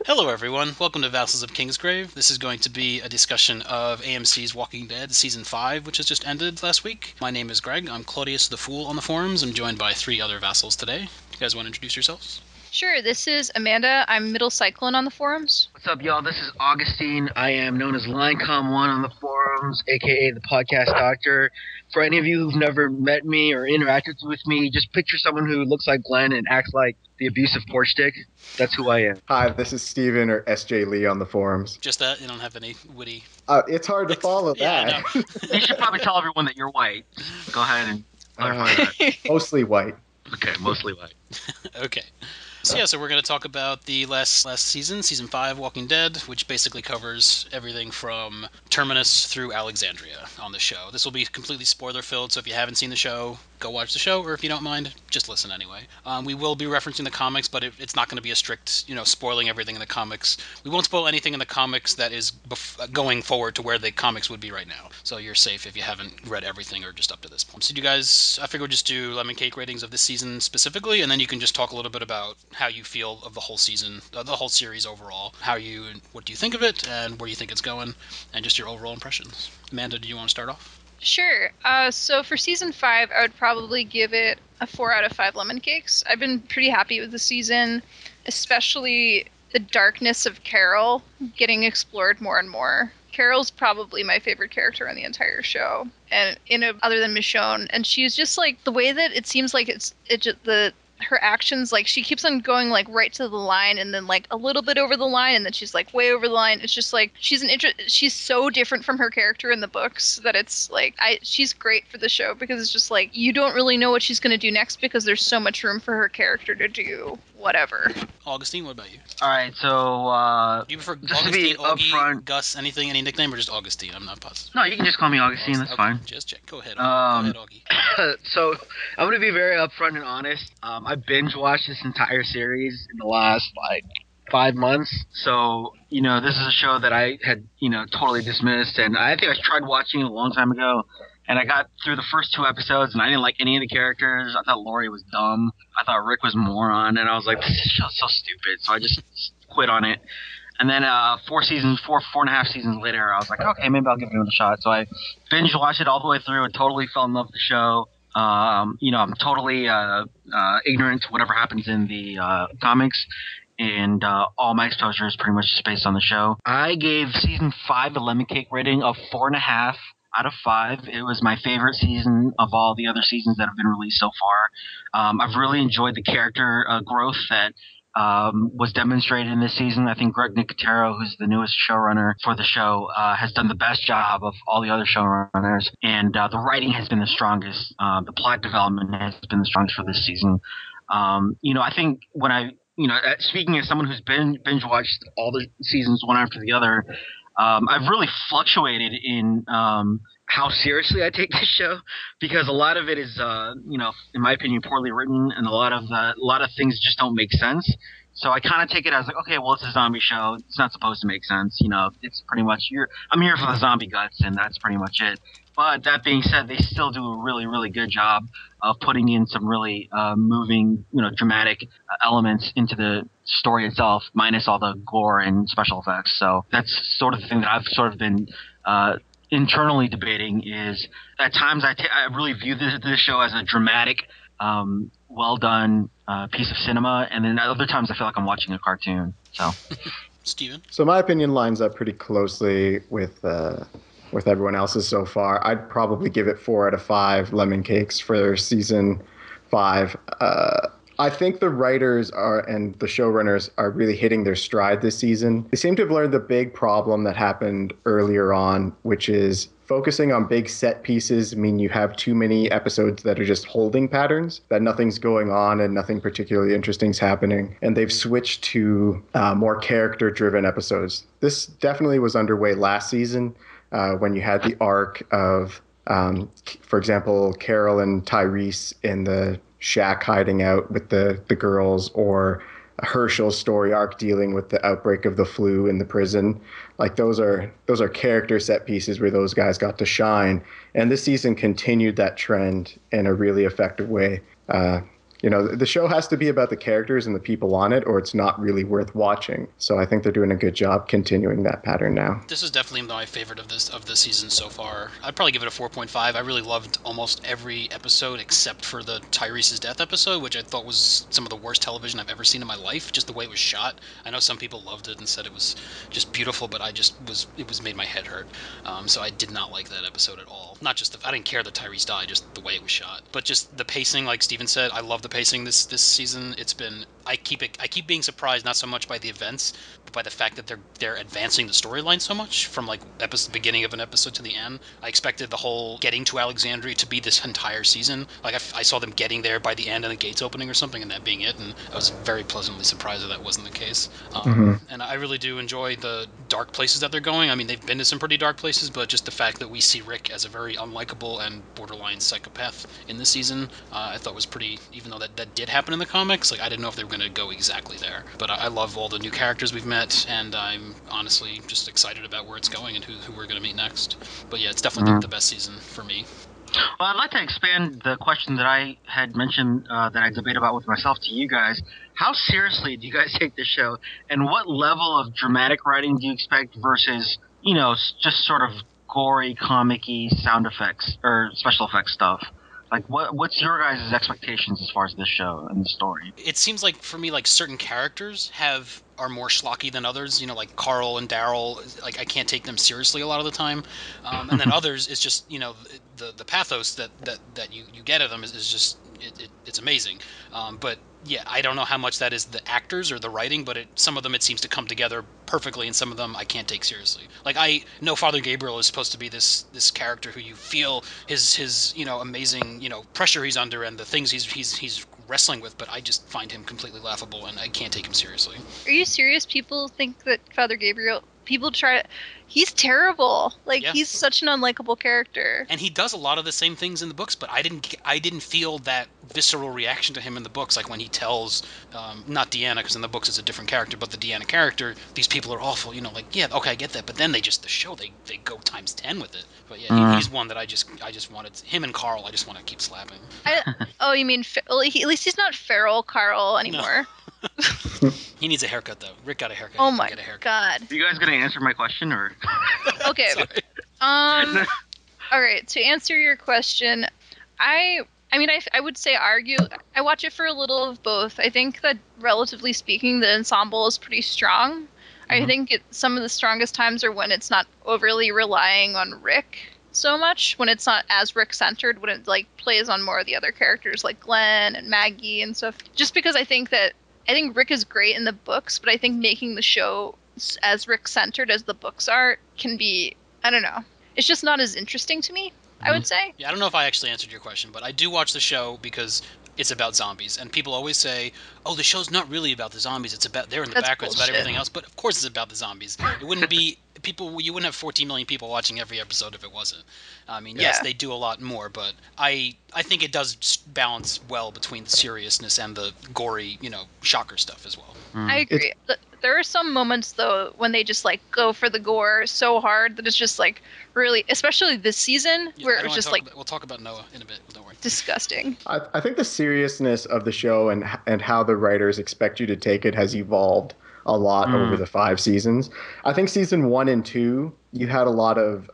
Hello everyone, welcome to Vassals of Kingsgrave. This is going to be a discussion of AMC's Walking Dead Season 5, which has just ended last week. My name is Greg, I'm Claudius the Fool on the forums. I'm joined by 3 other Vassals today. You guys want to introduce yourselves? Sure, this is Amanda. I'm Middle Cyclone on the forums. What's up, y'all? This is Augustine. I am known as Linecom1 on the forums, aka the Podcast Doctor. For any of you who've never met me or interacted with me, just picture someone who looks like Glenn and acts like the abusive porch dick. That's who I am. Hi, this is Steven or SJ Lee on the forums. Just that? You don't have any witty... It's hard to follow that. You should probably tell everyone that you're white. Go ahead and clarify that. Mostly white. Okay, mostly white. Okay. So we're going to talk about the last season, Season 5, Walking Dead, which basically covers everything from Terminus through Alexandria on the show. This will be completely spoiler-filled, so if you haven't seen the show, go watch the show, or if you don't mind, just listen anyway. We will be referencing the comics, but it's not going to be a strict, spoiling everything in the comics. We won't spoil anything in the comics that is going forward to where the comics would be right now. So you're safe if you haven't read everything or just up to this point. So you guys, I figure we'll just do lemon cake ratings of this season specifically, and then you can just talk a little bit about how you feel of the whole season, the whole series overall. What do you think of it, and where you think it's going, and just your overall impressions. Amanda, do you want to start off? Sure. So for Season 5, I would probably give it a 4 out of 5 lemon cakes. I've been pretty happy with the season, especially the darkness of Carol getting explored more and more. Carol's probably my favorite character on the entire show, and other than Michonne, and she's just like the way that it seems like her actions, like she keeps on going like right to the line and then like a little bit over the line and then she's like way over the line. It's just like she's so different from her character in the books that it's like she's great for the show because it's just like you don't really know what she's going to do next because there's so much room for her character to do whatever. Augustine, what about you? All right, so Do you prefer just to Augustine, be Augie, upfront, Gus, any nickname, or just Augustine? I'm not positive. no, you can just call me Augustine. That's Okay, fine. Just check. Go ahead, Augie. So I'm gonna be very upfront and honest. I binge watched this entire series in the last 5 months. So this is a show that I had totally dismissed, and I think I tried watching it a long time ago. And I got through the first 2 episodes, and I didn't like any of the characters. I thought Lori was dumb. I thought Rick was a moron, and I was like, this show's so stupid. So I just quit on it. And then 4 and a half seasons later, I was like, okay, maybe I'll give it another shot. So I binge watched it all the way through and totally fell in love with the show. I'm totally ignorant to whatever happens in the comics. And all my exposure is pretty much just based on the show. I gave Season 5 a lemon cake rating of 4.5 out of 5. It was my favorite season of all the other seasons that have been released so far. I've really enjoyed the character growth that was demonstrated in this season. I think Greg Nicotero, who's the newest showrunner for the show, has done the best job of all the other showrunners, and the writing has been the strongest. The plot development has been the strongest for this season. I think when speaking as someone who's binge watched all the seasons one after the other, I've really fluctuated in how seriously I take this show, because a lot of it is, in my opinion, poorly written, and a lot of things just don't make sense. So I kind of take it as like, okay, well, it's a zombie show. It's not supposed to make sense. It's pretty much I'm here for the zombie guts, and that's pretty much it. But that being said, they still do a really, really good job of putting in some really moving, dramatic elements into the story itself, minus all the gore and special effects. So that's sort of the thing that I've sort of been internally debating, is at times I really view this show as a dramatic, well-done piece of cinema, and then at other times I feel like I'm watching a cartoon. So, Steven? So my opinion lines up pretty closely with everyone else's so far. I'd probably give it 4 out of 5 lemon cakes for Season 5. I think the writers and the showrunners are really hitting their stride this season. They seem to have learned the big problem that happened earlier on, which is focusing on big set pieces mean you have too many episodes that are just holding patterns, that nothing's going on and nothing particularly interesting is happening. And they've switched to more character-driven episodes. This definitely was underway last season when you had the arc of, for example, Carol and Tyrese in the shack hiding out with the girls, or Herschel's story arc dealing with the outbreak of the flu in the prison. Like those are character set pieces where those guys got to shine. And this season continued that trend in a really effective way. the show has to be about the characters and the people on it, or it's not really worth watching. So I think they're doing a good job continuing that pattern now. This is definitely my favorite of this season so far. I'd probably give it a 4.5. I really loved almost every episode except for the Tyrese's death episode, which I thought was some of the worst television I've ever seen in my life. Just the way it was shot. I know some people loved it and said it was just beautiful, but it was made my head hurt. So I did not like that episode at all. Not just I didn't care that Tyrese died, just the way it was shot. But just the pacing, like Steven said, I love the pacing this season. It's been I keep being surprised not so much by the events, but by the fact that they're advancing the storyline so much from like beginning of an episode to the end. I expected the whole getting to Alexandria to be this entire season. Like I saw them getting there by the end and the gates opening or something, and that being it. And I was very pleasantly surprised that wasn't the case. And I really do enjoy the dark places that they're going. I mean, they've been to some pretty dark places, but just the fact that we see Rick as a very unlikable and borderline psychopath in this season, I thought was pretty. Even though that did happen in the comics, like I didn't know if they were going to go exactly there. But I love all the new characters we've met, and I'm honestly just excited about where it's going and who we're going to meet next. But yeah, it's definitely the best season for me. Well, I'd like to expand the question that I had mentioned that I debate about with myself to you guys. How seriously do you guys take this show, and what level of dramatic writing do you expect versus, just sort of gory, comic-y sound effects or special effects stuff? Like, what's your guys' expectations as far as this show and the story? It seems like, for me, like, certain characters are more schlocky than others. Like Carl and Daryl, like, I can't take them seriously a lot of the time. And then others, it's just, the pathos that you get of them is just, it's amazing. But, yeah, I don't know how much that is the actors or the writing, but some of them it seems to come together perfectly, and some of them I can't take seriously. Like, I know Father Gabriel is supposed to be this character who you feel his amazing pressure he's under and the things he's wrestling with, but I just find him completely laughable and I can't take him seriously. Are you serious? People think that Father Gabriel. People try. He's terrible. Like, Yeah. he's such an unlikable character. And he does a lot of the same things in the books, but I didn't feel that visceral reaction to him in the books, like when he tells, not Deanna, because in the books it's a different character, but the Deanna character, these people are awful, like, yeah, okay, I get that, but then the show, they go times 10 with it. But yeah, he's one that I just wanted, him and Carl, I just want to keep slapping. Oh, you mean, at least he's not feral Carl anymore. No. He needs a haircut, though. Rick got a haircut. Oh my god. Are you guys going to answer my question, or? Okay. All right, to answer your question, I would say I watch it for a little of both. I think that, relatively speaking, the ensemble is pretty strong. I think some of the strongest times are when it's not overly relying on Rick so much, when it's not as Rick-centered, when it, like, plays on more of the other characters like Glenn and Maggie and stuff. Just because I think Rick is great in the books, but I think making the show as Rick-centered as the books are can be, I don't know. It's just not as interesting to me, I would say. Yeah, I don't know if I actually answered your question, but I do watch the show because it's about zombies. And people always say, oh, the show's not really about the zombies. It's about, they're in the background, it's about everything else. But of course it's about the zombies. It wouldn't be, you wouldn't have 14 million people watching every episode if it wasn't. I mean, yes, they do a lot more, but I think it does balance well between the seriousness and the gory, shocker stuff as well. I agree. There are some moments, though, when they just, like, go for the gore so hard that it's just, like, really, especially this season, where it was just, like... We'll talk about Noah in a bit, don't worry. Disgusting. I think the seriousness of the show and how the writers expect you to take it has evolved a lot over the 5 seasons. I think season 1 and 2, you had a lot of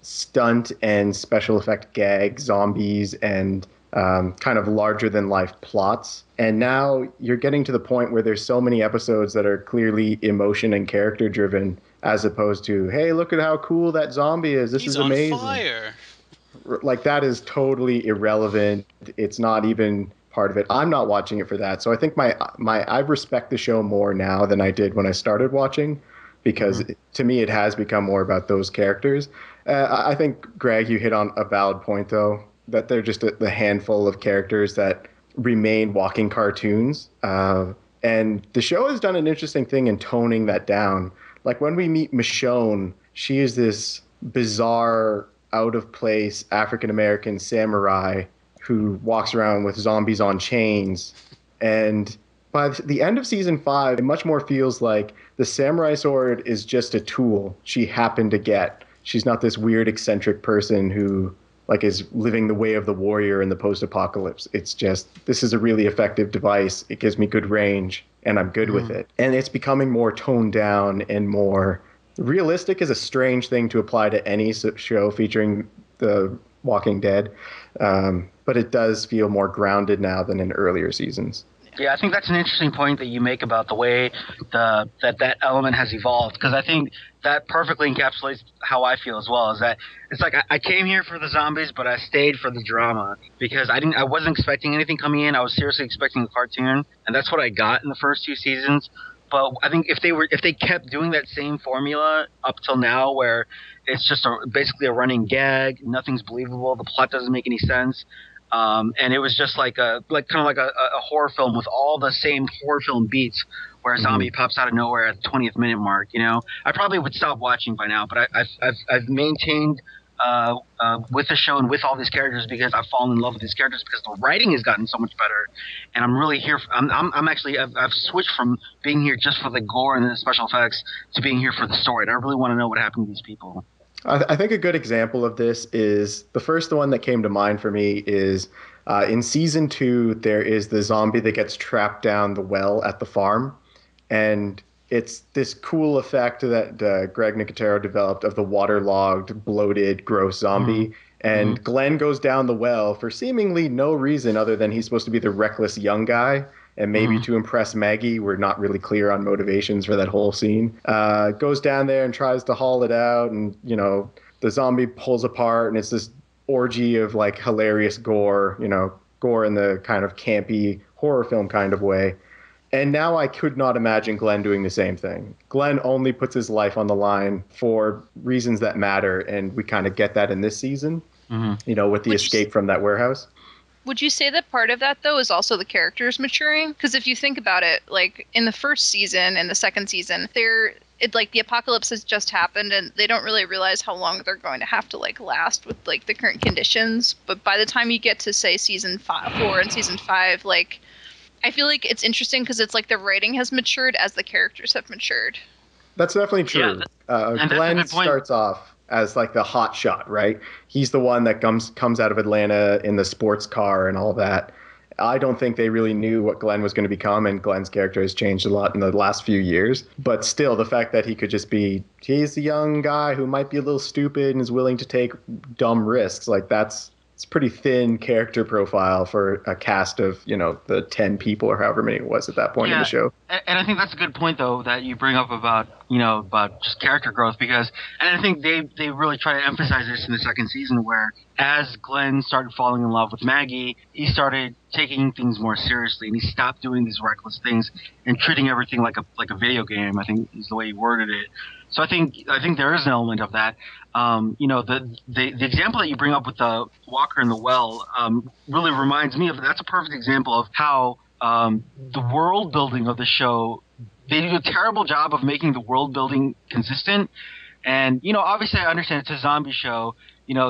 stunt and special effect gag zombies and kind of larger than life plots. And now you're getting to the point where there's so many episodes that are clearly emotion and character driven, as opposed to, hey, look at how cool that zombie is. This is amazing. He's on fire. Like, that is totally irrelevant. It's not even part of it. I'm not watching it for that. So I think I respect the show more now than I did when I started watching, because to me it has become more about those characters. I think, Greg, you hit on a valid point, though, that they're just the handful of characters that remain walking cartoons. And the show has done an interesting thing in toning that down. Like, when we meet Michonne, she is this bizarre, out-of-place African-American samurai who walks around with zombies on chains. And by the end of season 5, it much more feels like the samurai sword is just a tool she happened to get. She's not this weird, eccentric person who like is living the way of the warrior in the post-apocalypse. It's just, this is a really effective device. It gives me good range and I'm good with it. And it's becoming more toned down and more realistic is a strange thing to apply to any show featuring the Walking Dead. But it does feel more grounded now than in earlier seasons. Yeah, I think that's an interesting point that you make about the way that element has evolved, because I think that perfectly encapsulates how I feel as well. Is that it's like I came here for the zombies, but I stayed for the drama because I wasn't expecting anything coming in. I was seriously expecting a cartoon, and that's what I got in the first 2 seasons. But I think if they kept doing that same formula up till now, where it's just basically a running gag, nothing's believable, the plot doesn't make any sense. And it was just like a horror film with all the same horror film beats, where a zombie pops out of nowhere at the 20th minute mark. I probably would stop watching by now, but I've maintained with the show and with all these characters because I've fallen in love with these characters because the writing has gotten so much better, and I'm really here. I've switched from being here just for the gore and the special effects to being here for the story. And I really want to know what happened to these people. I think a good example of this is the first one that came to mind for me is in season 2, there is the zombie that gets trapped down the well at the farm. And it's this cool effect that Greg Nicotero developed of the waterlogged, bloated, gross zombie. And Glenn goes down the well for seemingly no reason other than he's supposed to be the reckless young guy. And maybe to impress Maggie. We're not really clear on motivations for that whole scene. Goes down there and tries to haul it out. And, the zombie pulls apart. And it's this orgy of, like, hilarious gore, gore in the kind of campy horror film kind of way. And now I could not imagine Glenn doing the same thing. Glenn only puts his life on the line for reasons that matter. And we kind of get that in this season, with the escape from that warehouse. Would you say that part of that, though, is also the characters maturing? Because if you think about it, like, in the first season and the second season, the apocalypse has just happened, and they don't really realize how long they're going to have to, like, last with, like, the current conditions. But by the time you get to, say, season 4 and season 5, like, I feel like it's interesting because it's like the writing has matured as the characters have matured. That's definitely true. Yeah, Glenn starts off as like the hot shot, right? He's the one that comes out of Atlanta in the sports car and all that. I don't think they really knew what Glenn was going to become, and Glenn's character has changed a lot in the last few years. But still, the fact that he could just he's a young guy who might be a little stupid and is willing to take dumb risks, like it's a pretty thin character profile for a cast of, the 10 people or however many it was at that point in the show. And I think that's a good point, though, that you bring up about just character growth, and I think they really try to emphasize this in the second season, where as Glenn started falling in love with Maggie, he started taking things more seriously, and he stopped doing these reckless things and treating everything like a video game, I think is the way he worded it. So I think there is an element of that. The example that you bring up with the Walker in the well really reminds me of, that's a perfect example of how the world building of the show, they do a terrible job of making the world building consistent. And obviously I understand it's a zombie show.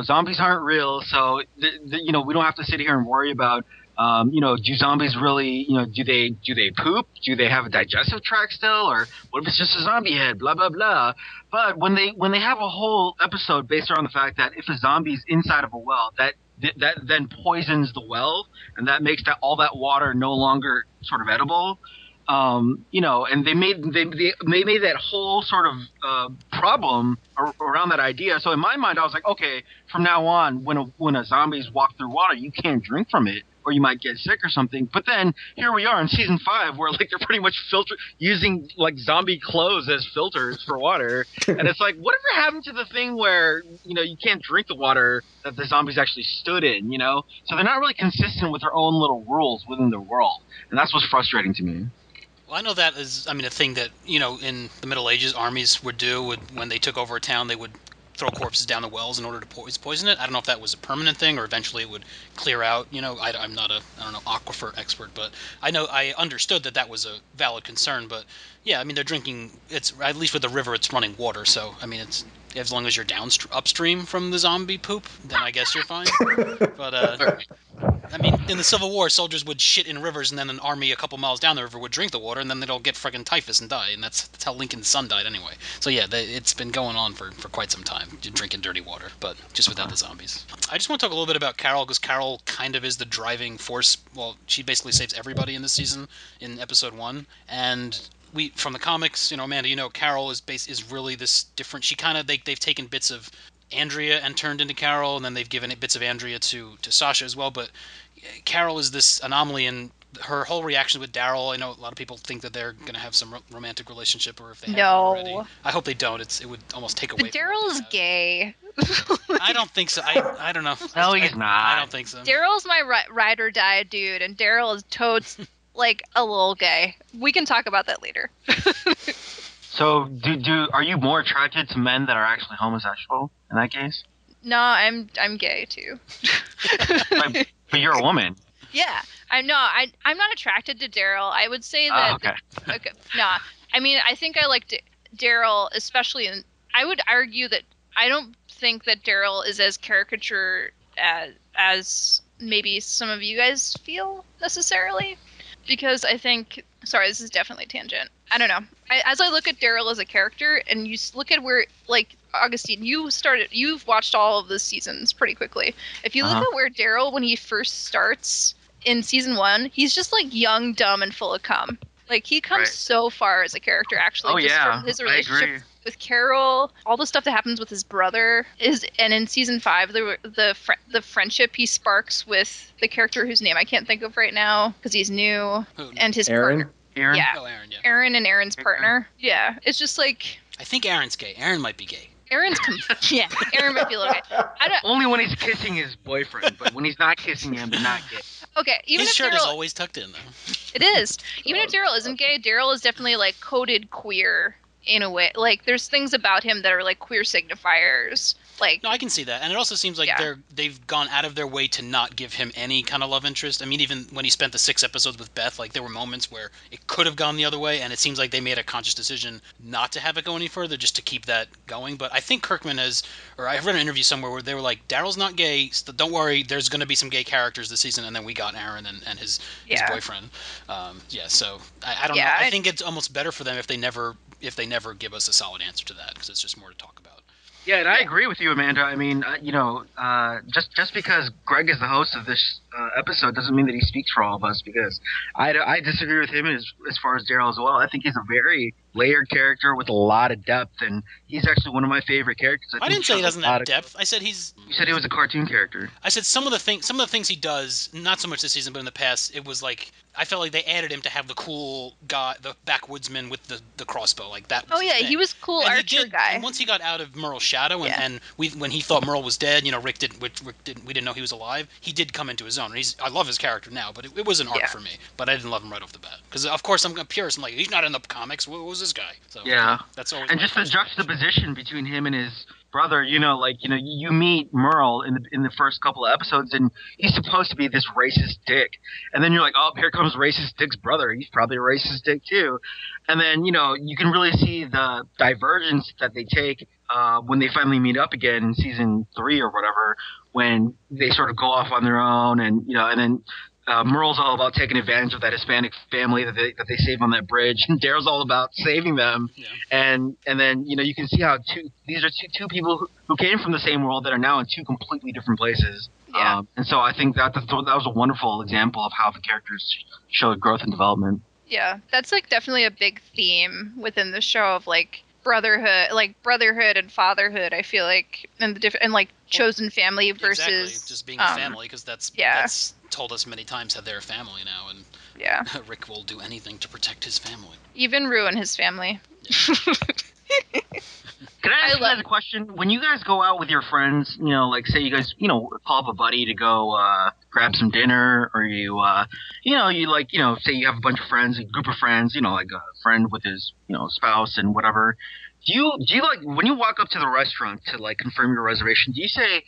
Zombies aren't real, so we don't have to sit here and worry about do zombies really, do they poop? Do they have a digestive tract still? Or what if it's just a zombie head? Blah, blah, blah. But when they have a whole episode based around the fact that if a zombie's inside of a well, that then poisons the well, and that makes all that water no longer sort of edible. And they made that whole sort of problem around that idea. So in my mind, I was like, okay, from now on, when a zombies walk through water, you can't drink from it, or you might get sick or something. But then here we are in season 5, where like they're pretty much using like zombie clothes as filters for water, and it's like, whatever happened to the thing where you can't drink the water that the zombies actually stood in? So they're not really consistent with their own little rules within the world, and that's what's frustrating to me. Well, I know that is, a thing that, in the Middle Ages, armies would do when they took over a town. They would throw corpses down the wells in order to poison it. I don't know if that was a permanent thing or eventually it would clear out. I'm not aquifer expert, but I understood that was a valid concern. But yeah, they're drinking. It's at least with the river, it's running water. So as long as you're upstream from the zombie poop, then I guess you're fine. But I mean, in the Civil War, soldiers would shit in rivers, and then an army a couple miles down the river would drink the water, and then they'd all get friggin' typhus and die, and that's how Lincoln's son died anyway. So yeah, it's been going on for quite some time, drinking dirty water, but just without the zombies. I just want to talk a little bit about Carol, because Carol kind of is the driving force. Well, she basically saves everybody in this season in episode 1, and from the comics, Amanda, Carol is really this different. She kind of they've taken bits of Andrea and turned into Carol, and then they've given it bits of Andrea to Sasha as well. But Carol is this anomaly, and her whole reaction with Daryl. I know a lot of people think that they're going to have some romantic relationship, or if they haven't already. I hope they don't. It would almost take away. But Daryl's gay. I don't think so. I don't know. No, he's not. I don't think so. Daryl's my ride or die dude, and Daryl is totes like a little gay. We can talk about that later. So, are you more attracted to men that are actually homosexual in that case? No, I'm gay too. But you're a woman. Yeah, I'm not attracted to Daryl. I would say that. Okay. Nah, I mean, I think I like Daryl, especially I would argue that I don't think that Daryl is as caricature as maybe some of you guys feel necessarily, because I think. Sorry, this is definitely tangent. I don't know. As I look at Daryl as a character, and you look at where, like, Augustine, you've watched all of the seasons pretty quickly. If you look at where Daryl, when he first starts in season 1, he's just like young, dumb, and full of cum. Like, he comes so far as a character, actually. From his relationship with Carol, all the stuff that happens with his brother and in season 5, the friendship he sparks with the character whose name I can't think of right now because he's new, and his partner. Aaron? Yeah. Oh, Aaron, yeah. Aaron and Aaron's partner. Yeah, it's just like. I think Aaron's gay. Aaron might be gay. Aaron might be a little gay. Only when he's kissing his boyfriend, but when he's not kissing him, they're not gay. Okay, even his if shirt Daryl, is always tucked in, though. It is. Even if Daryl isn't gay, Daryl is definitely like coded queer in a way. Like, there's things about him that are like queer signifiers. Like, no, I can see that, and it also seems like they've gone out of their way to not give him any kind of love interest. I mean, even when he spent the 6 episodes with Beth, like, there were moments where it could have gone the other way, and it seems like they made a conscious decision not to have it go any further, just to keep that going. But I think Kirkman I read an interview somewhere where they were like, Daryl's not gay, so don't worry, there's going to be some gay characters this season, and then we got Aaron and his boyfriend. So I don't know. I think it's almost better for them if they never give us a solid answer to that, because it's just more to talk about. Yeah, and I agree with you, Amanda. I mean, just because Greg is the host of this episode doesn't mean that he speaks for all of us, because I disagree with him as far as Daryl as well. I think he's a very layered character with a lot of depth, and he's actually one of my favorite characters. I didn't say he doesn't have depth. I said he's. You said he was a cartoon character. I said some of the things he does, not so much this season, but in the past, it was like I felt like they added him to have the cool guy, the backwoodsman with the crossbow, like that. Oh yeah, he was cool and archer guy. And once he got out of Merle's shadow, and when he thought Merle was dead, Rick didn't know he was alive. He did come into his own. I love his character now, but it was an arc for me. But I didn't love him right off the bat, because of course I'm a purist. I'm like, he's not in the comics. What was this guy? So yeah, that's always. And just the juxtaposition between him and his brother, you meet Merle in the first couple of episodes, and he's supposed to be this racist dick, and then you're like, oh, here comes racist dick's brother. He's probably a racist dick too, and then you can really see the divergence that they take when they finally meet up again in season 3 or whatever, when they sort of go off on their own, and then. Merle's all about taking advantage of that Hispanic family that they save on that bridge, and Daryl's all about saving them. Yeah. And then you can see how these are two people who came from the same world that are now in 2 completely different places. Yeah. And so I think that was a wonderful example of how the characters showed growth and development. Yeah, that's like definitely a big theme within the show of like brotherhood and fatherhood. I feel like, and like chosen family versus exactly. Just being a family, because that's told us many times that they're a family now, and Rick will do anything to protect his family, even ruin his family. Can I ask you guys a question? When you guys go out with your friends, like say you guys, call up a buddy to go grab some dinner, or you say you have a bunch of friends, a group of friends, like a friend with his, spouse and whatever. Do you like, when you walk up to the restaurant to like confirm your reservation, do you say,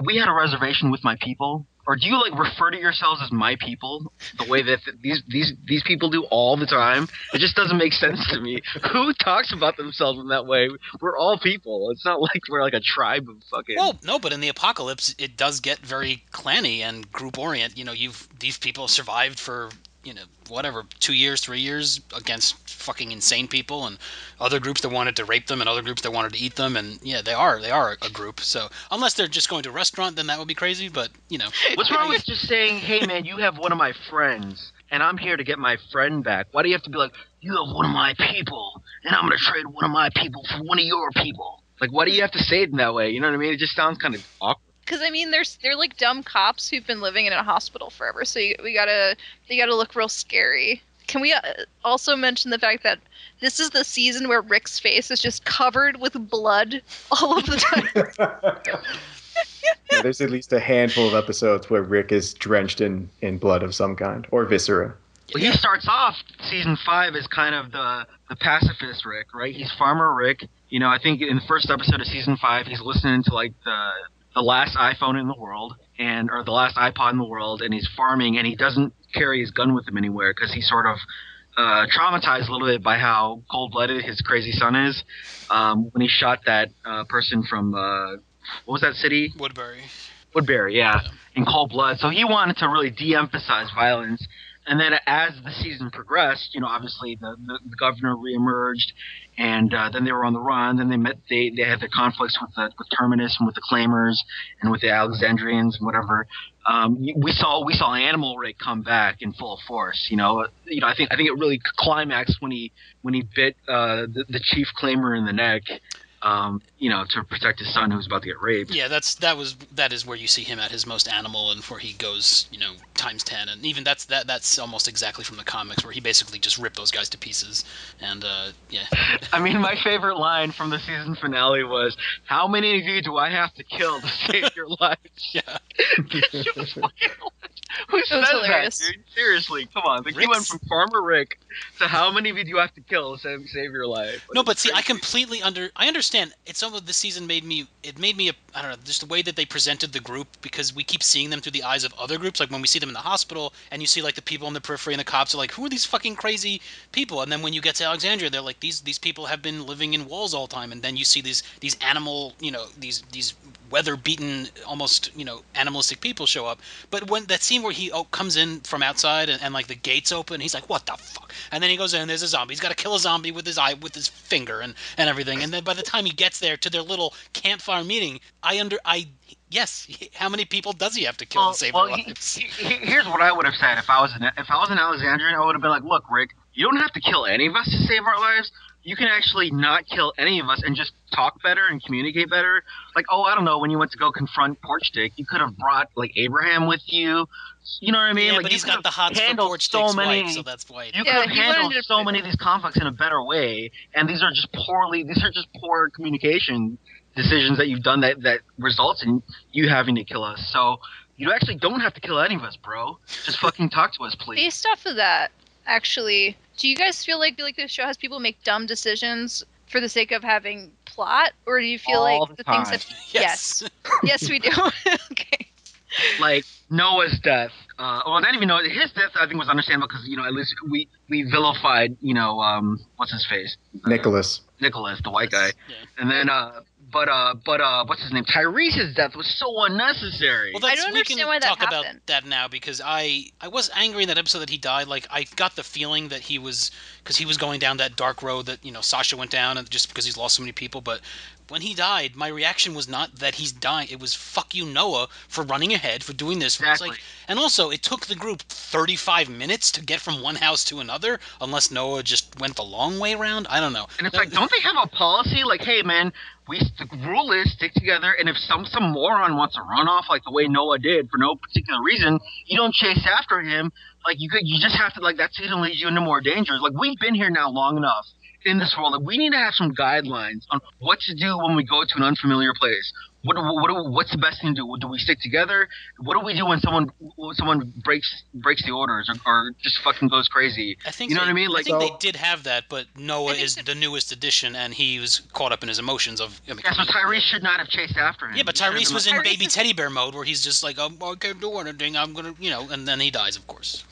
we had a reservation with my people? or do you like refer to yourselves as my people the way that these people do all the time? It just doesn't make sense to me. Who talks about themselves in that way? We're all people. It's not like we're like a tribe of fucking. Well, no, but in the apocalypse, it does get very clanny and group orient. These people survived for whatever 2 years, 3 years against fucking insane people and other groups that wanted to rape them and other groups that wanted to eat them, and yeah, they are a group. So unless they're just going to a restaurant, then that would be crazy. But what's wrong with just saying, "Hey man, you have one of my friends, and I'm here to get my friend back"? Why do you have to be like, "You have one of my people, and I'm gonna trade one of my people for one of your people"? Like, why do you have to say it in that way? You know what I mean? It just sounds kind of awkward. Because I mean, they're like dumb cops who've been living in a hospital forever, so they gotta look real scary. Can we also mention the fact that this is the season where Rick's face is just covered with blood all of the time? Yeah, there's at least a handful of episodes where Rick is drenched in blood of some kind, or viscera. Well, he starts off season 5 as kind of the pacifist Rick, right? He's Farmer Rick. I think in the first episode of season 5, he's listening to like the last iPhone in the world, or the last iPod in the world, and he's farming, and he doesn't carry his gun with him anywhere because he's sort of traumatized a little bit by how cold-blooded his crazy son is. When he shot that person from what was that city? Woodbury, yeah, in cold blood. So he wanted to really de-emphasize violence. And then as the season progressed, obviously the governor reemerged, and then they were on the run. Then they had their conflicts with Terminus and with the Claimers and with the Alexandrians and whatever. We saw Animal Rick come back in full force. I think it really climaxed when he bit the chief Claimer in the neck. To protect his son who was about to get raped. Yeah, that is where you see him at his most animal, and where he goes, times 10, and even that's almost exactly from the comics, where he basically just ripped those guys to pieces, and yeah. I mean, my favorite line from the season finale was, "How many of you do I have to kill to save your lives?" Yeah. Who says that, dude? Seriously, come on. You went from Farmer Rick to how many of you do you have to kill to save your life? No, but see, I completely I understand. It's some of this season made me I don't know, just the way that they presented the group, because we keep seeing them through the eyes of other groups. Like when we see them in the hospital, and you see like the people in the periphery, and the cops are like, who are these fucking crazy people? And then when you get to Alexandria, they're like, these people have been living in walls all the time. And then you see these animal, these weather-beaten, almost, animalistic people show up. But when that scene where he comes in from outside and like the gates open, he's like, what the fuck? And then he goes in, and there's a zombie. He's got to kill a zombie with his finger and everything. And then by the time he gets there to their little campfire meeting, yes, how many people does he have to kill to save their lives? Here's what I would have said if I was an Alexandrian. I would have been like, look, Rick, you don't have to kill any of us to save our lives. You can actually not kill any of us and just talk better and communicate better. Like, I don't know, when you went to go confront Porch Dick, you could have brought, like, Abraham with you. You know what I mean? Yeah, like, but he's got the hots for Porch Dick's wife, so that's why. You could have handled so many of these conflicts in a better way, and these are just poor communication decisions that you've done that results in you having to kill us. So you actually don't have to kill any of us, bro. Just fucking talk to us, please. Based off of that, actually, do you guys feel like the show has people make dumb decisions for the sake of having plot, or do you feel all like the things time. that Yes. yes we do. Okay. Like Noah's death. Not even Noah. His death, I think, was understandable because at least we vilified what's his face, Nicholas, the white guy, Yeah. and then but what's his name? Tyrese's death was so unnecessary. Well, I don't understand why that talk about happened. that now, because I was angry in that episode that he died. Like, I got the feeling that he was going down that dark road that Sasha went down, and just because he's lost so many people. But when he died, my reaction was not that he's dying. It was fuck you, Noah, for running ahead, for doing this. Exactly. It's like, and also it took the group 35 minutes to get from one house to another, unless Noah just went the long way around. I don't know. And it's like, don't they have a policy like, hey man, the rule is stick together, and if some moron wants to run off like the way Noah did for no particular reason, you don't chase after him. Like you just have to, like, that's going to lead you into more dangers. Like, we've been here now long enough in this world. Like, we need to have some guidelines on what to do when we go to an unfamiliar place. what's the best thing to do? Do we stick together? What do we do when someone breaks the orders or just fucking goes crazy? I think you know what I mean? I Like, think they did have that, but Noah think is that- the newest addition, and he was caught up in his emotions of. I mean, yeah, so Tyrese should not have chased after him. yeah, but He should have Tyrese been was like, in Tyrese baby is- teddy bear mode, where he's just like, I can't do anything. I'm gonna, and then he dies, of course.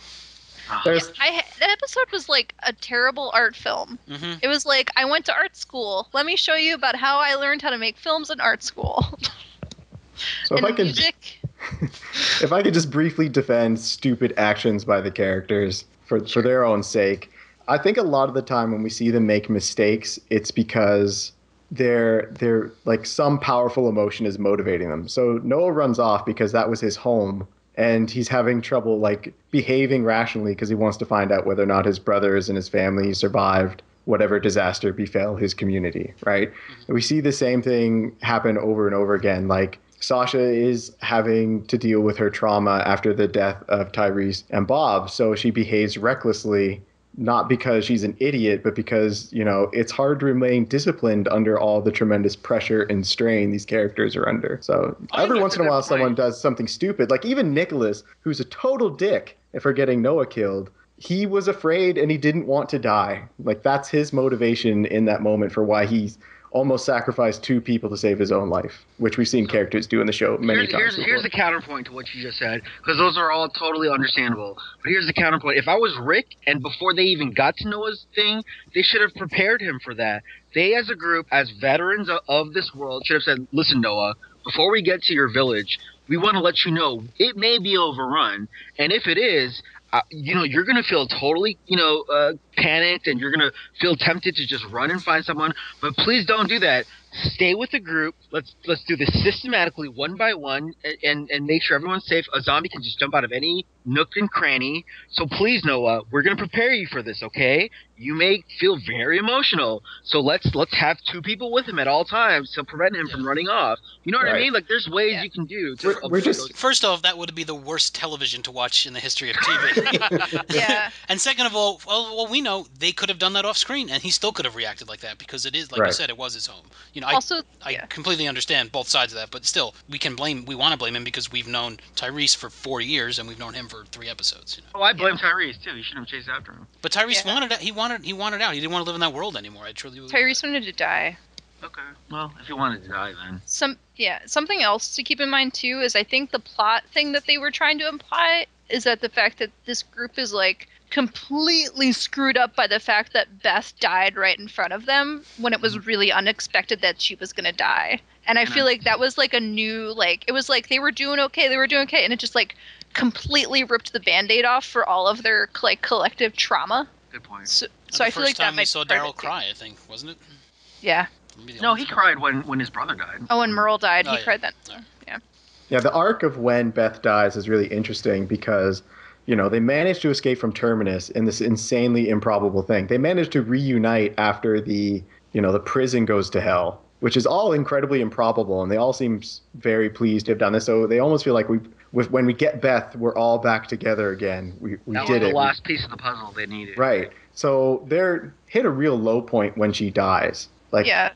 There's That episode was like a terrible art film. Hmm. It was like, I went to art school. Let me show you about how I learned how to make films in art school. so And music. if I could just briefly defend stupid actions by the characters for their own sake, I think a lot of the time when we see them make mistakes, it's because they're like some powerful emotion is motivating them. So Noah runs off because that was his home, and he's having trouble like behaving rationally because he wants to find out whether or not his brothers and his family survived whatever disaster befell his community, right? And we see the same thing happen over and over again. Like Sasha is having to deal with her trauma after the death of Tyrese and Bob, so she behaves recklessly, not because she's an idiot, but because, it's hard to remain disciplined under all the tremendous pressure and strain these characters are under. So every that's once in a a good while, point. someone does something stupid. Like even Nicholas, who's a total dick for getting Noah killed, he was afraid and he didn't want to die. Like that's his motivation in that moment for why he's almost sacrificed 2 people to save his own life, which we've seen characters do in the show many times before. Here's the counterpoint to what you just said, because those are all totally understandable. But here's the counterpoint. If I was Rick, and before they even got to Noah's thing, they should have prepared him for that. They, as a group, as veterans of this world, should have said, listen, Noah, before we get to your village, we want to let you know it may be overrun, and if it is, you're going to feel totally, panicked, and you're going to feel tempted to just run and find someone. But please don't do that. Stay with the group. Let's do this systematically, one by one, and make sure everyone's safe. A zombie can just jump out of any nook and cranny. So please, Noah, we're going to prepare you for this, okay? You may feel very emotional, so let's have 2 people with him at all times to prevent him from running off. You know what I Right. mean? Like, there's ways Yeah. you can do. We're just- First off, that would be the worst television to watch in the history of TV. Yeah. And second of all, well, we know they could have done that off screen, and he still could have reacted like that because it is, like you Right. said, it was his home. Also, I yeah. completely understand both sides of that, but still, we want to blame him because we've known Tyrese for 4 years and we've known him for 3 episodes. Oh, I blame Tyrese too. He shouldn't have chased after him. But Tyrese Yeah. wanted out. He wanted out. He didn't want to live in that world anymore. I truly believe. Tyrese wanted to die. Okay. Well, if you wanted to die, then. Something else to keep in mind too is I think the plot thing that they were trying to imply is that the fact that this group is like completely screwed up by the fact that Beth died right in front of them when it was really unexpected that she was gonna die. And I feel like that was like a new, like, it was like they were doing okay, and it just like completely ripped the Band-Aid off for all of their like collective trauma. Good point. So And I feel like the first time that we might saw be part of Daryl it, too. cry, I think, wasn't it? Yeah. Maybe the No, only he time. cried when his brother died. Oh, and Merle died. Oh, He yeah. cried then. Yeah. Yeah. Yeah, the arc of when Beth dies is really interesting because, they managed to escape from Terminus in this insanely improbable thing. They managed to reunite after the prison goes to hell, which is all incredibly improbable, and they all seem very pleased to have done this. So they almost feel like when we get Beth, we're all back together again. We That did was it. the last piece of the puzzle they needed. Right. So they're hit a real low point when she dies. Like Yeah.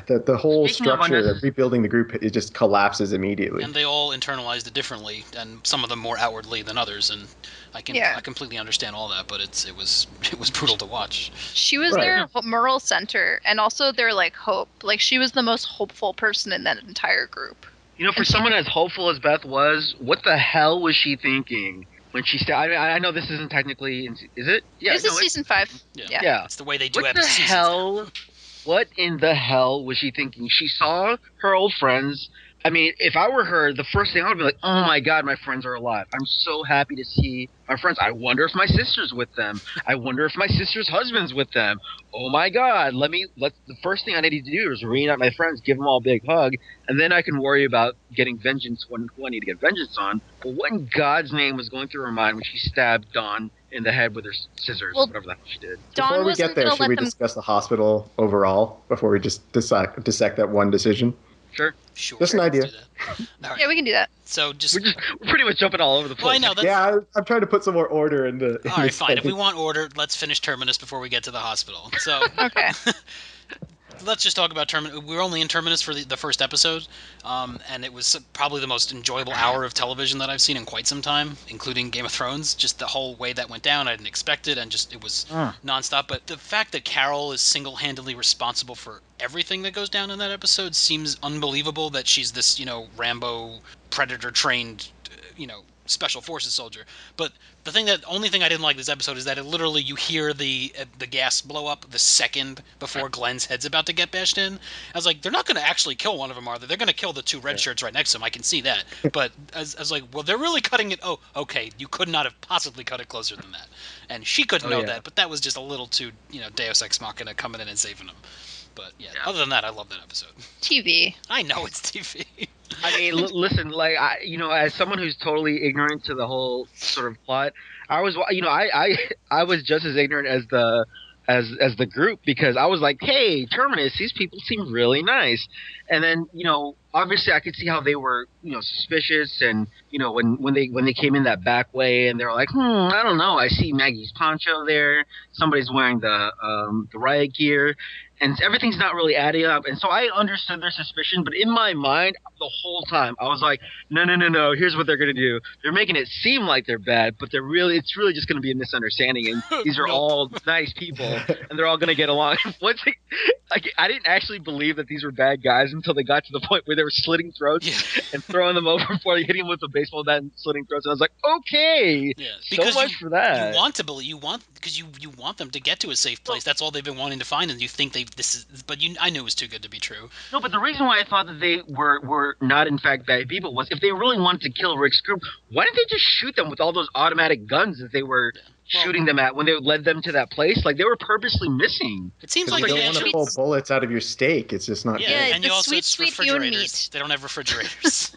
the whole Speaking of structure unnecessary- of rebuilding the group, it just collapses immediately. And they all internalized it differently, and some of them more outwardly than others. And I completely understand all that, but it was brutal to watch. She was Right. their moral center and also their like hope. Like she was the most hopeful person in that entire group. For And she- someone as hopeful as Beth was, what the hell was she thinking when she I know this isn't technically, is it? Yeah. This is season 5. Yeah. Yeah. Yeah. It's the way they do What the episodes. hell? What in the hell was she thinking? She saw her old friends. I mean, if I were her, the first thing I would be like, oh my god, my friends are alive. I'm so happy to see my friends. I wonder if my sister's with them. I wonder if my sister's husband's with them. Oh my god, the first thing I need to do is reunite my friends, give them all a big hug, and then I can worry about getting vengeance when I need to get vengeance on. But what in God's name was going through her mind when she stabbed Dawn in the head with her scissors, Well, whatever the hell she did? Dawn Before we wasn't get there, gonna should let we them. discuss the hospital overall before we just dissect that one decision? Sure. Sure. Just an idea. let's do that. All right. Yeah, we can do that. So just. We're pretty much jumping all over the place. Well, I know. That's, Yeah, I'm trying to put some more order into. All right, fine. If we want order, let's finish Terminus before we get to the hospital. So, Okay. let's just talk about Terminus. We were only in Terminus for the first episode, and it was probably the most enjoyable hour of television that I've seen in quite some time, including Game of Thrones. Just the whole way that went down, I didn't expect it, and just it was nonstop. But the fact that Carol is single-handedly responsible for everything that goes down in that episode seems unbelievable. That she's this, Rambo Predator-trained, special forces soldier. But the only thing I didn't like this episode is that it literally, you hear the gas blow up the second before Glenn's head's about to get bashed in. I was like, they're not going to actually kill one of them, are they? They're going to kill the two red shirts right next to him. I can see that. But I was like, well, they're really cutting it. Oh, okay. You could not have possibly cut it closer than that. And she couldn't know that, but that was just a little too, Deus Ex Machina coming in and saving him. But yeah, other than that, I love that episode. TV. I know it's TV. I mean, listen, like as someone who's totally ignorant to the whole sort of plot, I was, I was just as ignorant as the group, because I was like, hey, Terminus, these people seem really nice, and then obviously I could see how they were suspicious, and when they came in that back way, and they were like, I don't know, I see Maggie's poncho there, somebody's wearing the riot gear. And everything's not really adding up. And so I understood their suspicion, but in my mind, the whole time, I was like, no, here's what they're going to do. They're making it seem like they're bad, but it's really just going to be a misunderstanding. And these are all nice people, and they're all going to get along. I didn't actually believe that these were bad guys until they got to the point where they were slitting throats and throwing them over before they hit him with a baseball bat and slitting throats. And I was like, okay, so much for that. You want to believe, because you want them to get to a safe place. That's all they've been wanting to find, and you think I knew it was too good to be true. No, but the reason why I thought that they were not in fact bad people was, if they really wanted to kill Rick's group, why didn't they just shoot them with all those automatic guns that they were shooting them at when they led them to that place? Like, they were purposely missing. It seems like you don't want to pull bullets out of your steak. It's just not. Yeah, and you also, it's refrigerators. Meat. They don't have refrigerators.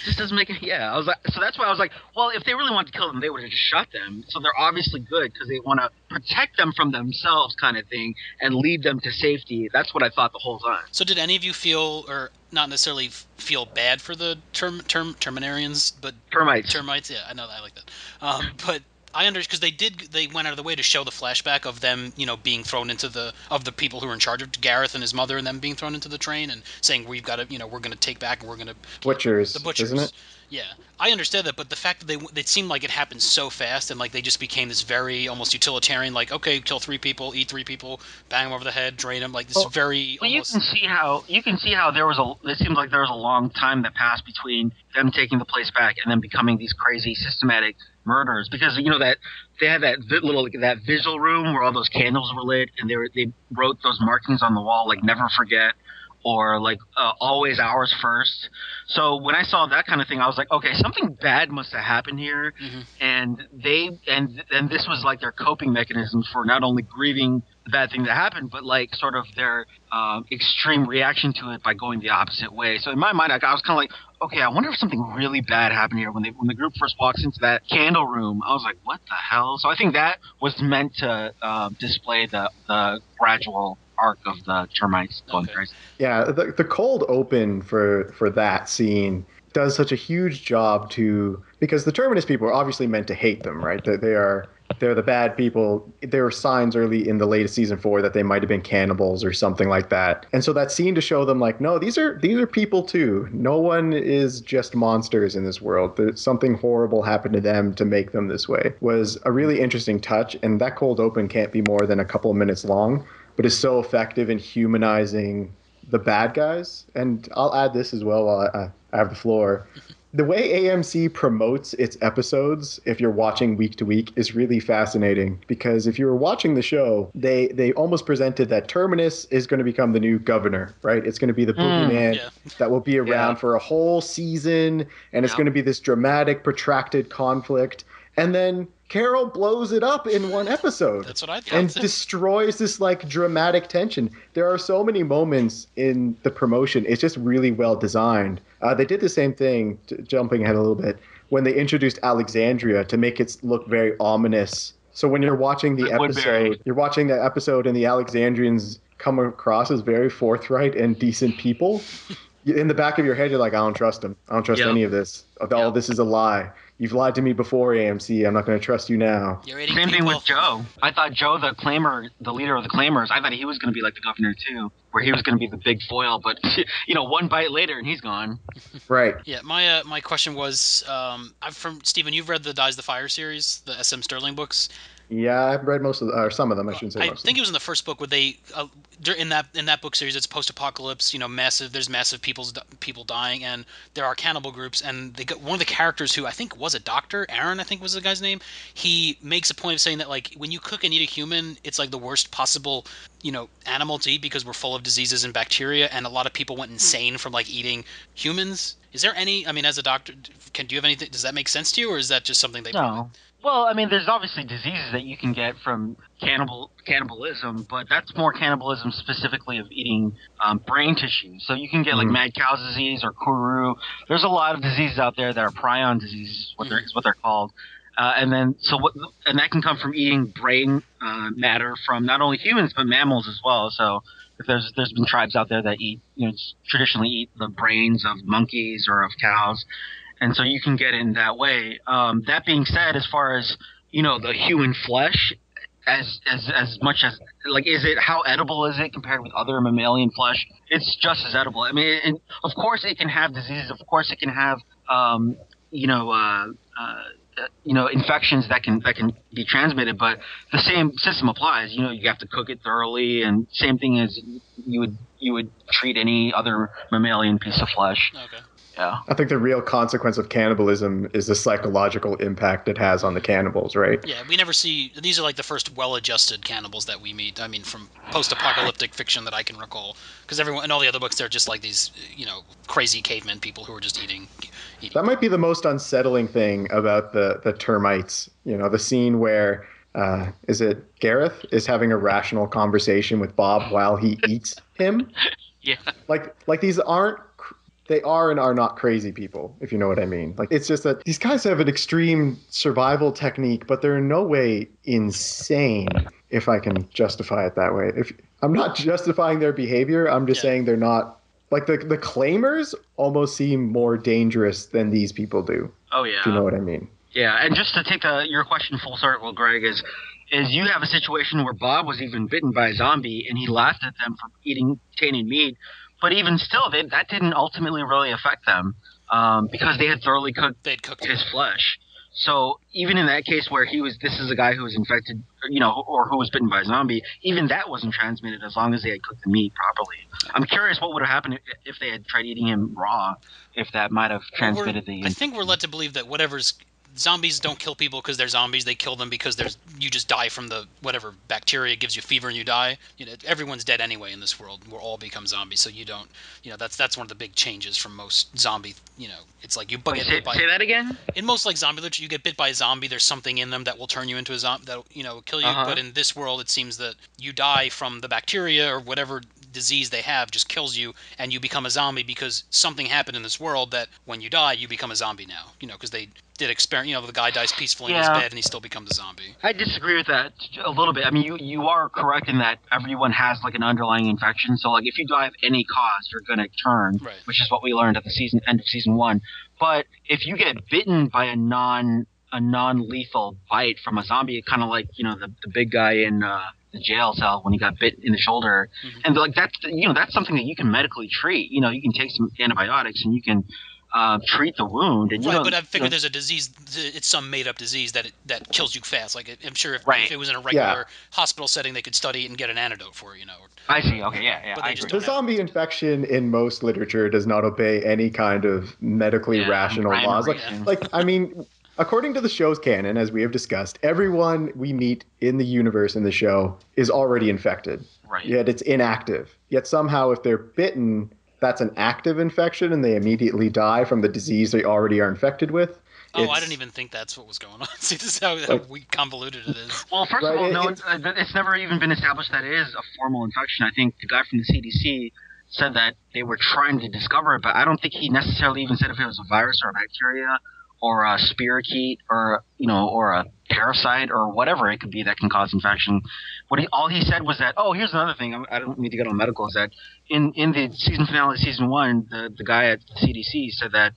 Just doesn't make it. Yeah, I was like, so that's why I was like, well, if they really wanted to kill them, they would have just shot them. So they're obviously good because they want to protect them from themselves, kind of thing, and lead them to safety. That's what I thought the whole time. So did any of you feel, or not necessarily feel bad for the Terminarians, but termites? Yeah, I know that. I like that. But I understand, because they went out of the way to show the flashback of them, being thrown into the people who were in charge of Gareth and his mother, and them being thrown into the train, and saying, we've got to, we're going to take back, and we're going to Butchers, the butchers, isn't it? Yeah, I understand that, but the fact that it seemed like it happened so fast, and like they just became this very almost utilitarian, like, okay, kill 3 people, eat 3 people, bang them over the head, drain them, like this very. Well, almost... you can see how it seems like there was a long time that passed between them taking the place back and then becoming these crazy systematic murders, because that they had that visual room where all those candles were lit, and they wrote those markings on the wall, like never forget, or like always ours first. So when I saw that kind of thing, I was like, okay, something bad must have happened here. And this was like their coping mechanisms for not only grieving the bad thing that happened, but like sort of their extreme reaction to it by going the opposite way. So in my mind, I was kind of like, okay, I wonder if something really bad happened here. When the group first walks into that candle room, I was like, what the hell? So I think that was meant to display the gradual arc of the termites going crazy. Yeah, the cold open for that scene does such a huge job because the Terminus people are obviously meant to hate them, right? They're the bad people. There were signs early in the latest season 4 that they might have been cannibals or something like that. And so that scene to show them like, no, these are people too. No one is just monsters in this world. There's something horrible happened to them to make them this way was a really interesting touch. And that cold open can't be more than a couple of minutes long, but is so effective in humanizing the bad guys. And I'll add this as well while I have the floor. The way AMC promotes its episodes, if you're watching week to week, is really fascinating. Because if you were watching the show, they almost presented that Terminus is going to become the new governor, right? It's going to be the boogeyman that will be around for a whole season, and it's going to be this dramatic, protracted conflict. And then Carol blows it up in one episode. That's what I thought. And destroys this like dramatic tension. There are so many moments in the promotion. It's just really well designed. They did the same thing, jumping ahead a little bit, when they introduced Alexandria to make it look very ominous. So when you're watching the episode and the Alexandrians come across as very forthright and decent people. In the back of your head, you're like, I don't trust him. I don't trust Yep. any of this. All this is a lie. You've lied to me before, AMC. I'm not going to trust you now. You're eating Same thing people. with Joe. I thought Joe, the claimer, the leader of the claimers, I thought he was going to be like the governor too, where he was going to be the big foil. But one bite later and he's gone. Right. Yeah, my question was, I'm from Stephen. You've read the Dies the Fire series, the S.M. Sterling books. Yeah, I've read most of or some of them. I shouldn't say I most. think it was in the first book where they in that book series, it's post-apocalypse. There's massive people dying, and there are cannibal groups. And they got one of the characters who I think was a doctor, Aaron, I think was the guy's name. He makes a point of saying that like when you cook and eat a human, it's like the worst possible animal to eat because we're full of diseases and bacteria, and a lot of people went insane from like eating humans. Is there any? I mean, as a doctor, do you have anything? Does that make sense to you, or is that just something they? No. Well, I mean, there's obviously diseases that you can get from cannibalism, but that's more cannibalism specifically of eating brain tissue. So you can get like mad cow's disease or Kuru. There's a lot of diseases out there that are prion diseases, is what they're called. And that can come from eating brain matter from not only humans but mammals as well. So if there's been tribes out there that traditionally eat the brains of monkeys or of cows. And so you can get in that way. That being said, as far as the human flesh, as much as like, how edible is it compared with other mammalian flesh? It's just as edible. I mean, of course it can have diseases. Of course it can have infections that can be transmitted. But the same system applies. You have to cook it thoroughly, and same thing as you would treat any other mammalian piece of flesh. Okay. Yeah. I think the real consequence of cannibalism is the psychological impact it has on the cannibals, right? Yeah, we never see. These are like the first well-adjusted cannibals that we meet. I mean, from post-apocalyptic fiction that I can recall, because everyone in all the other books, they're just like these, crazy cavemen people who are just eating. That might be the most unsettling thing about the termites. The scene where is it Gareth is having a rational conversation with Bob while he eats him. Yeah. Like these aren't. They are and are not crazy people, if you know what I mean. Like, it's just that these guys have an extreme survival technique, but they're in no way insane, if I can justify it that way. I'm not justifying their behavior. I'm just saying they're not. Like, the claimers almost seem more dangerous than these people do. Oh, yeah. If you know what I mean. Yeah, and just to take your question full circle, Greg, is you have a situation where Bob was even bitten by a zombie, and he laughed at them for eating tainted meat. But even still, that didn't ultimately really affect them because they had thoroughly cooked his flesh. So even in that case where this is a guy who was infected, or who was bitten by a zombie, even that wasn't transmitted as long as they had cooked the meat properly. I'm curious what would have happened if they had tried eating him raw, if that might have transmitted I think we're led to believe that zombies don't kill people because they're zombies. They kill them because you just die from the whatever bacteria gives you fever and you die. Everyone's dead anyway in this world. We'll all become zombies. So you don't. That's one of the big changes from most zombie. It's like you get bit by. Say that again. In most like zombie literature, you get bit by a zombie. There's something in them that will turn you into a zombie. That will kill you. But in this world, it seems that you die from the bacteria or whatever disease they have just kills you, and you become a zombie because something happened in this world that when you die, you become a zombie now. Because they did experiment. The guy dies peacefully in his bed and he still becomes a zombie. I disagree with that a little bit. I mean, you are correct in that everyone has like an underlying infection. So like if you die of any cause, you're gonna turn, right. Which is what we learned at the end of season 1. But if you get bitten by a non-lethal bite from a zombie, kind of like the big guy in the jail cell when he got bit in the shoulder, and like that's something that you can medically treat. You can take some antibiotics and you can treat the wound. And right, but I figure there's a disease. It's some made-up disease that kills you fast. Like I'm sure if it was in a regular hospital setting, they could study it and get an antidote for it. I see. Okay, yeah. But the zombie infection in most literature does not obey any kind of medically rational laws. I mean, according to the show's canon, as we have discussed, everyone we meet in the universe in the show is already infected. Right. Yet it's inactive. Yet somehow, if they're bitten, that's an active infection, and they immediately die from the disease they already are infected with. Oh, I didn't even think that's what was going on. See, this is how convoluted it is. Well, first of all, it's never even been established that it is a formal infection. I think the guy from the CDC said that they were trying to discover it, but I don't think he necessarily even said if it was a virus or a bacteria or a spirochete or a parasite or whatever it could be that can cause infection. all he said was that, oh, here's another thing. I don't need to get on medical. Is that in the season finale of season 1, the guy at the CDC said that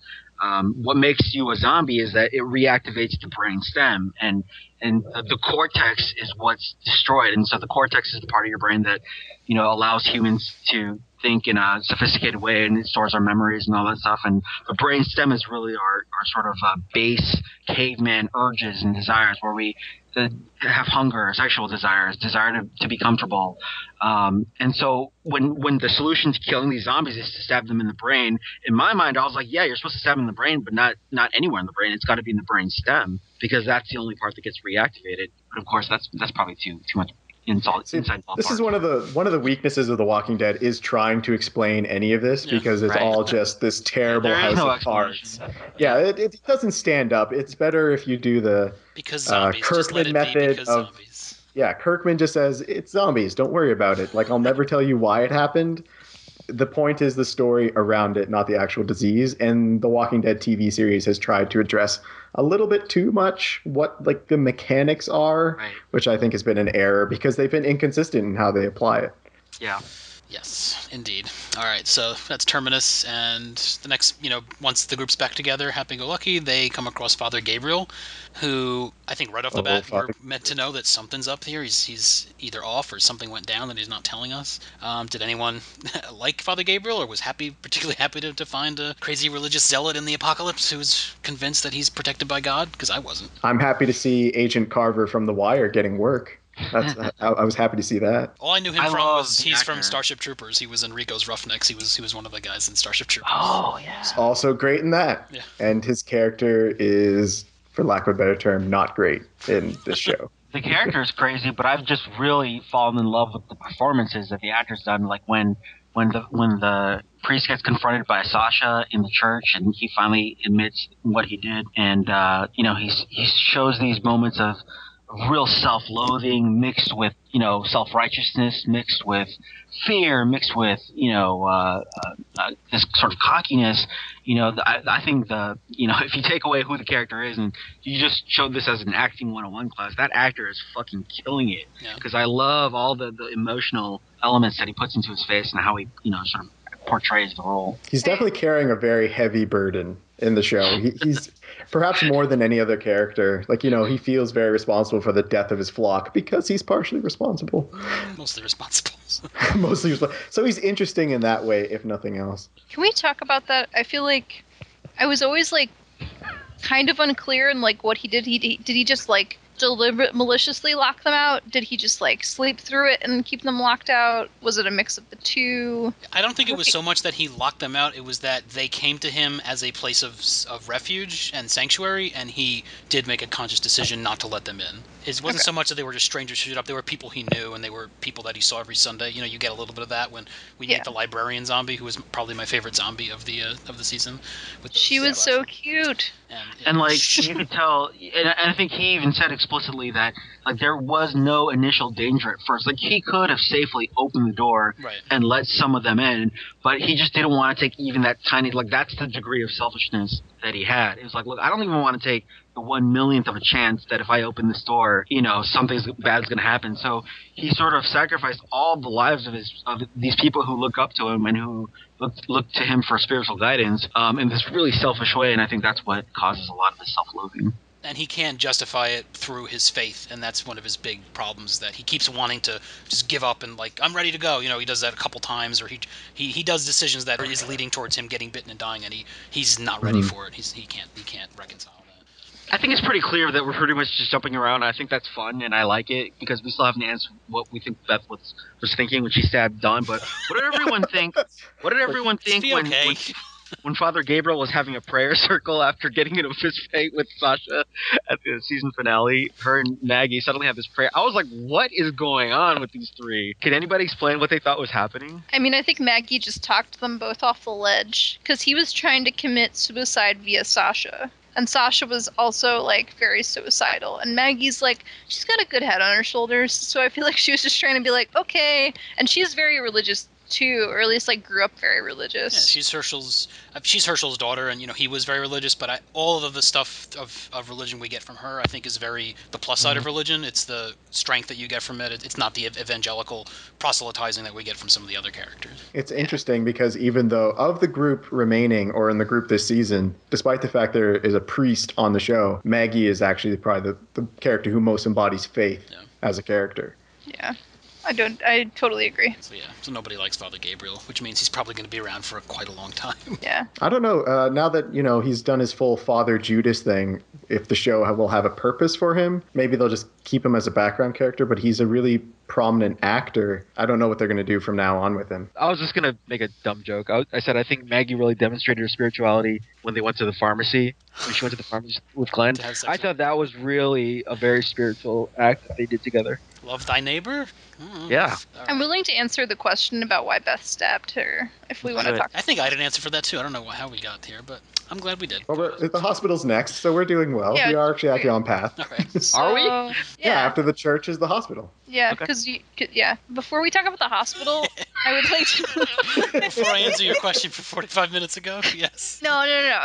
what makes you a zombie is that it reactivates the brain stem, and the cortex is what's destroyed. And so the cortex is the part of your brain that, allows humans to think in a sophisticated way, and it stores our memories and all that stuff. And the brain stem is really our sort of base caveman urges and desires, where we have hunger, sexual desires, desire to be comfortable. And so when the solution to killing these zombies is to stab them in the brain, in my mind, I was like, yeah, you're supposed to stab them in the brain, but not anywhere in the brain. It's got to be in the brain stem, because that's the only part that gets reactivated. But of course, that's probably too much inside ballpark. This is one of the weaknesses of The Walking Dead, is trying to explain any of this, because it's all just this terrible house of cards. Yeah, it doesn't stand up. It's better if you do the Kirkman method of zombies. Yeah, Kirkman just says it's zombies. Don't worry about it. Like, I'll never tell you why it happened. The point is the story around it, not the actual disease. And the Walking Dead TV series has tried to address a little bit too much what the mechanics are, which I think has been an error, because they've been inconsistent in how they apply it. Yeah. Yes, indeed. All right, so that's Terminus, and the next, once the group's back together, happy-go-lucky, they come across Father Gabriel, who I think right off the bat we're meant to know that something's up here. He's either off or something went down that he's not telling us. Did anyone like Father Gabriel, or was particularly happy to find a crazy religious zealot in the apocalypse who's convinced that he's protected by God? Because I wasn't. I'm happy to see Agent Carver from The Wire getting work. I was happy to see that. All I knew him from was he's from Starship Troopers. He was in Rico's Roughnecks. He was one of the guys in Starship Troopers. Oh yeah. He's also great in that. Yeah. And his character is, for lack of a better term, not great in this show. The character is crazy, but I've just really fallen in love with the performances that the actor's done. Like when the priest gets confronted by Sasha in the church, and he finally admits what he did, and he shows these moments of real self-loathing mixed with self-righteousness, mixed with fear, mixed with this sort of cockiness. I think if you take away who the character is and you just showed this as an acting 101 class, that actor is fucking killing it, because I love all the emotional elements that he puts into his face and how he sort of portrays the role. He's definitely carrying a very heavy burden in the show. He's perhaps more than any other character. He feels very responsible for the death of his flock because he's partially responsible. Mostly responsible. Mostly responsible. So he's interesting in that way, if nothing else. Can we talk about that? I feel like I was always kind of unclear in what he did. Did he just maliciously lock them out? Did he just sleep through it and keep them locked out? Was it a mix of the two? I don't think it was so much that he locked them out. It was that they came to him as a place of refuge and sanctuary, and he did make a conscious decision not to let them in. It wasn't so much that they were just strangers who showed up. They were people he knew, and they were people that he saw every Sunday. You get a little bit of that when we meet the librarian zombie, who was probably my favorite zombie of the season. She was so cute. And you could tell, and I think he even said explicitly that there was no initial danger at first. He could have safely opened the door and let some of them in, but he just didn't want to take even that tiny. That's the degree of selfishness that he had. It was look, I don't even want to take the 1/1,000,000th of a chance that if I open this door, something bad's going to happen. So he sort of sacrificed all the lives of these people who look up to him and who look to him for spiritual guidance in this really selfish way, and I think that's what causes a lot of his self-loathing. And he can't justify it through his faith, and that's one of his big problems, that he keeps wanting to just give up and I'm ready to go. He does that a couple times, or he does decisions that is leading towards him getting bitten and dying, and he's not ready for it. He can't reconcile that. I think it's pretty clear that we're pretty much just jumping around. I think that's fun, and I like it, because we still haven't answered what we think Beth was thinking when she stabbed Don. But what did everyone think? What did everyone think when Father Gabriel was having a prayer circle after getting in a fist fight with Sasha at the season finale? Her and Maggie suddenly have this prayer. I was like, what is going on with these three? Can anybody explain what they thought was happening? I mean, I think Maggie just talked them both off the ledge, because he was trying to commit suicide via Sasha. And Sasha was also, very suicidal. And Maggie's, she's got a good head on her shoulders, so I feel like she was just trying to be okay. And she's very religious too, or at least like grew up very Yeah, religious. she's Herschel's daughter, and he was very religious. But all of the stuff of religion we get from her, I think, is very the plus side of religion. It's the strength that you get from it. It's not the evangelical proselytizing that we get from some of the other characters. It's interesting because even though of the group remaining or in the group this season, despite the fact there is a priest on the show, Maggie is actually probably the character who most embodies faith as a character. Yeah. I totally agree. So nobody likes Father Gabriel, which means he's probably going to be around for quite a long time. Yeah. I don't know. Now that, he's done his full Father Judas thing, if the show will have a purpose for him, maybe they'll just keep him as a background character, but he's a really prominent actor. I don't know what they're going to do from now on with him. I was just going to make a dumb joke. I said I think Maggie really demonstrated her spirituality when they went to the pharmacy, when she went to the pharmacy with Glenn. I thought that was really a very spiritual act that they did together. Love thy neighbor? Yeah. Right. I'm willing to answer the question about why Beth stabbed her if we want to talk. I think I had an answer for that too. I don't know how we got here, but I'm glad we did. Well, the hospital's next, so we're doing well. Yeah, we are actually on path. All right. So, Are we? Yeah. After the church is the hospital. Yeah, because before we talk about the hospital, I would like to. Before I answer your question for 45 minutes ago, yes. No.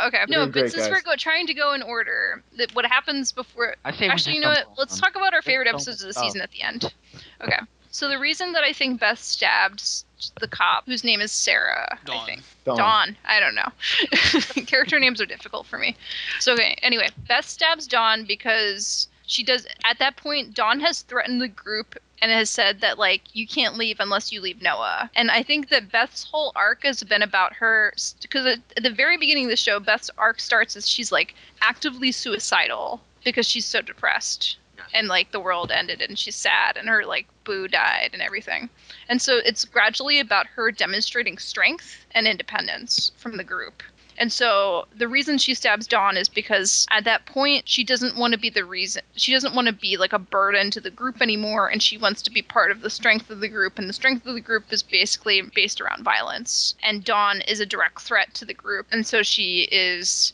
Okay. No, doing but great, since guys. we're trying to go in order, what happens before? I say we Actually, just you know what? don't- Let's talk about our favorite don't- episodes of the season at the end. Okay. So the reason that I think Beth stabbed the cop, whose name is Sarah, Dawn. I think. Dawn. I don't know. Character names are difficult for me. So okay. Anyway, Beth stabs Dawn because she does. At that point, Dawn has threatened the group and has said that like you can't leave unless you leave Noah. And I think that Beth's whole arc has been about her because at the very beginning of the show, Beth's arc starts as she's like actively suicidal because she's so depressed. And like the world ended and she's sad and her like boo died and everything. And so it's gradually about her demonstrating strength and independence from the group. And so the reason she stabs Dawn is because at that point she doesn't want to be the reason. She doesn't want to be like a burden to the group anymore, and she wants to be part of the strength of the group, and the strength of the group is basically based around violence. And Dawn is a direct threat to the group, and so she knows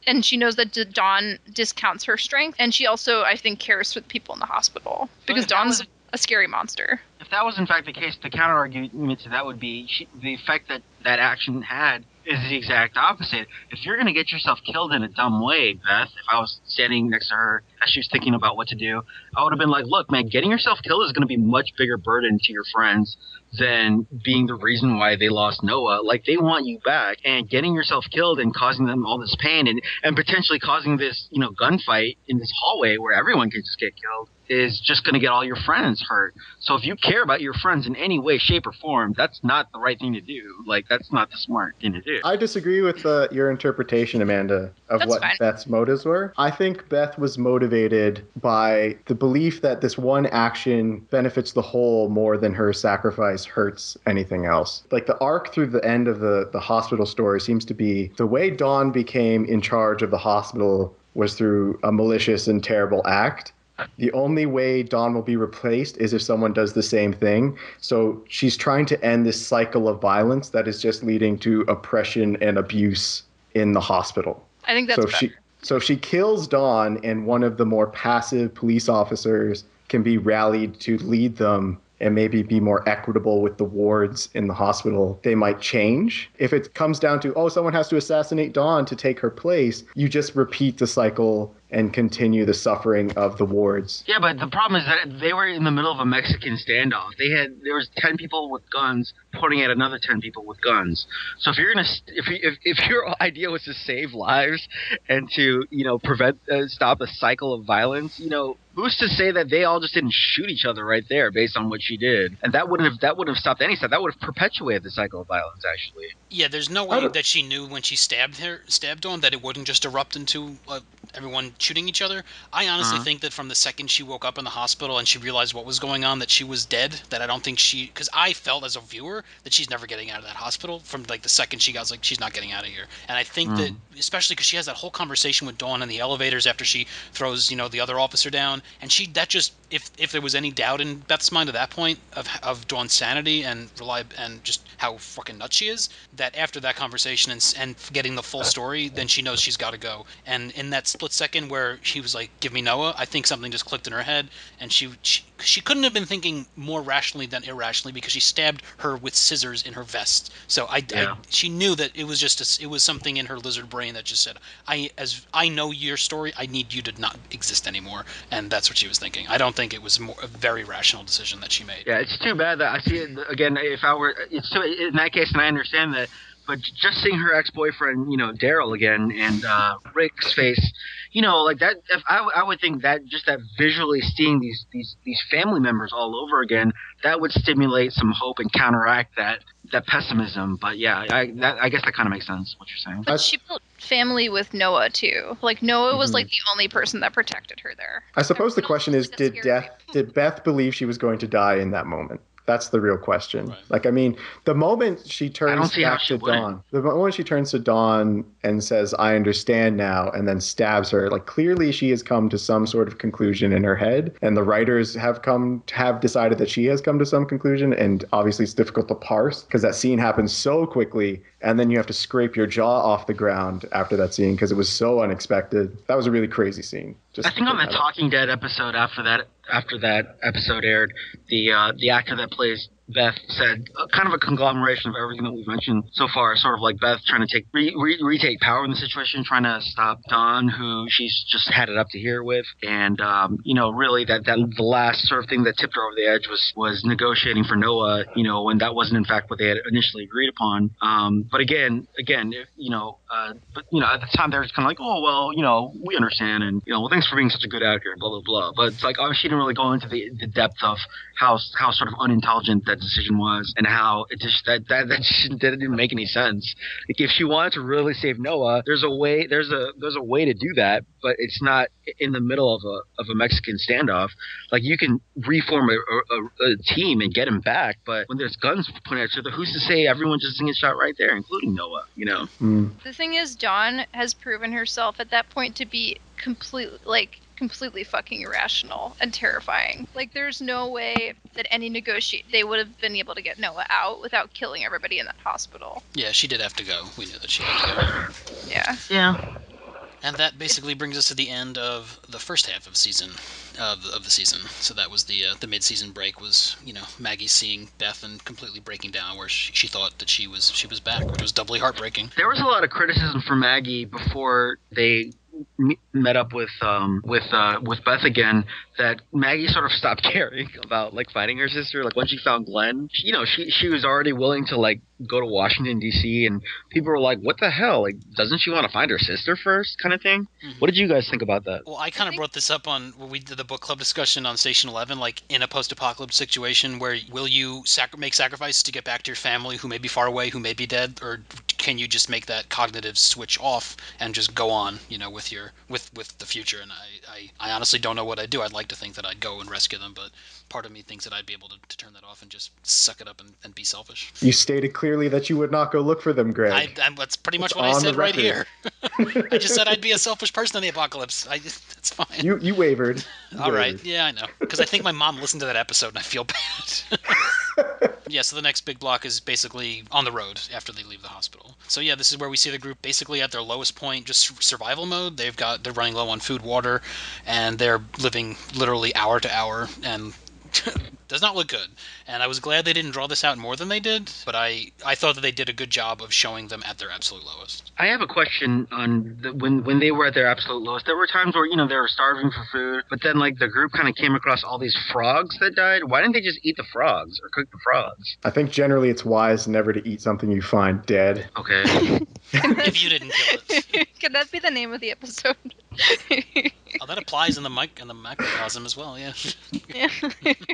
that Dawn discounts her strength, and she also, I think, cares for the people in the hospital because Dawn's a scary monster. If that was in fact the case, the counter argument to that would be the effect that action had is the exact opposite. If you're going to get yourself killed in a dumb way, Beth, if I was standing next to her as she was thinking about what to do, I would have been like, look, man, getting yourself killed is going to be a much bigger burden to your friends than being the reason why they lost Noah. Like, they want you back, and getting yourself killed and causing them all this pain and potentially causing this, gunfight in this hallway where everyone can just get killed is just going to get all your friends hurt. So if you care about your friends in any way, shape, or form, that's not the right thing to do. Like, that's not the smart thing to do. I disagree with your interpretation, Amanda, of That's what fine. Beth's motives were. I think Beth was motivated by the belief that this one action benefits the whole more than her sacrifice hurts anything else. Like, the arc through the end of the hospital story seems to be the way Dawn became in charge of the hospital was through a malicious and terrible act. The only way Dawn will be replaced is if someone does the same thing. So she's trying to end this cycle of violence that is just leading to oppression and abuse in the hospital. I think that's better. So she kills Dawn, and one of the more passive police officers can be rallied to lead them and maybe be more equitable with the wards in the hospital. They might change. If it comes down to, someone has to assassinate Dawn to take her place, you just repeat the cycle and continue the suffering of the wards. Yeah, but the problem is that they were in the middle of a Mexican standoff. There was 10 people with guns pointing at another 10 people with guns. So if your idea was to save lives and to stop a cycle of violence, who's to say that they all just didn't shoot each other right there based on what she did? And that wouldn't have stopped any side. That would have perpetuated the cycle of violence, actually. Yeah, there's no way that she knew when she stabbed Dawn that it wouldn't just erupt into everyone shooting each other. I honestly think that from the second she woke up in the hospital and she realized what was going on, that she was dead, that I don't think because I felt as a viewer that she's never getting out of that hospital from like the second she got, like, she's not getting out of here. And I think that, especially because she has that whole conversation with Dawn in the elevators after she throws, the other officer down, and if there was any doubt in Beth's mind at that point of Dawn's sanity and just how fucking nuts she is, that after that conversation and getting the full story, then she knows she's got to go. And in that split split second where she was like, "Give me Noah," I think something just clicked in her head, and she couldn't have been thinking more rationally than irrationally because she stabbed her with scissors in her vest. So she knew that it was just it was something in her lizard brain that just said, as I know your story, I need you to not exist anymore," and that's what she was thinking. I don't think it was a very rational decision that she made. Yeah, it's too bad that I see it again. If I were, it's too, in that case, and I understand that. But just seeing her ex-boyfriend, Daryl again, and Rick's face, like that. If I would think that just that visually seeing these family members all over again, that would stimulate some hope and counteract that pessimism. But yeah, I guess that kind of makes sense what you're saying. But she built family with Noah too. Like Noah was like the only person that protected her there. I suppose the question is, did Beth believe she was going to die in that moment? That's the real question. Right. Like, I mean, the moment she turns back to Dawn, the moment she turns to Dawn and says, "I understand now," and then stabs her, like clearly she has come to some sort of conclusion in her head, and the writers have decided that she has come to some conclusion, and obviously it's difficult to parse because that scene happens so quickly, and then you have to scrape your jaw off the ground after that scene because it was so unexpected. That was a really crazy scene. I think on the Talking Dead episode after that episode aired, the actor that plays Beth said kind of a conglomeration of everything that we've mentioned so far, sort of like Beth trying to retake power in the situation, trying to stop Dawn, who she's just had it up to here with, and really that the last sort of thing that tipped her over the edge was negotiating for Noah, when that wasn't in fact what they had initially agreed upon. But again, at the time they were kind of like, oh well, we understand, and well, thanks for being such a good actor, blah blah blah. But it's like, she didn't really go into the depth of how sort of unintelligent that decision was, and how it just that didn't make any sense. Like, if she wanted to really save Noah, there's a way to do that, but it's not in the middle of a Mexican standoff. Like, you can reform a team and get him back, but when there's guns pointed at each other, who's to say everyone just gets shot right there, including Noah? The thing is, Dawn has proven herself at that point to be completely fucking irrational and terrifying. Like, there's no way that they would have been able to get Noah out without killing everybody in that hospital. Yeah, she did have to go. We knew that she had to go. Yeah. Yeah. And that basically brings us to the end of the first half of the season. So that was the mid-season break. Was Maggie seeing Beth and completely breaking down, where she thought that she was back, which was doubly heartbreaking. There was a lot of criticism for Maggie before they met up with Beth again, that Maggie sort of stopped caring about finding her sister. Like, when she found Glenn, she was already willing to go to Washington D.C. and people were like, "What the hell? Like, doesn't she want to find her sister first?" kind of thing. Mm-hmm. What did you guys think about that? Well, I kind of brought this up when we did the book club discussion on Station 11. Like, in a post-apocalypse situation, where will you make sacrifices to get back to your family who may be far away, who may be dead, or can you just make that cognitive switch off and just go on, with the future? And I honestly don't know what I'd do. I'd like to think that I'd go and rescue them, but part of me thinks that I'd be able to turn that off and just suck it up and be selfish. You stated clearly that you would not go look for them, Greg. That's pretty much what I said right here. I just said I'd be a selfish person in the apocalypse. That's fine. You wavered. All right. Yeah, I know. Because I think my mom listened to that episode and I feel bad. Yeah, so the next big block is basically on the road after they leave the hospital. So yeah, this is where we see the group basically at their lowest point, just survival mode. They're running low on food, water, and they're living literally hour to hour, and does not look good. And I was glad they didn't draw this out more than they did, but I thought that they did a good job of showing them at their absolute lowest. I have a question on when they were at their absolute lowest. There were times where, they were starving for food, but then the group kind of came across all these frogs that died. Why didn't they just eat the frogs or cook the frogs? I think generally it's wise never to eat something you find dead. Okay. If you didn't kill it. Could that be the name of the episode? Oh, that applies in the microcosm as well, yeah. Yeah.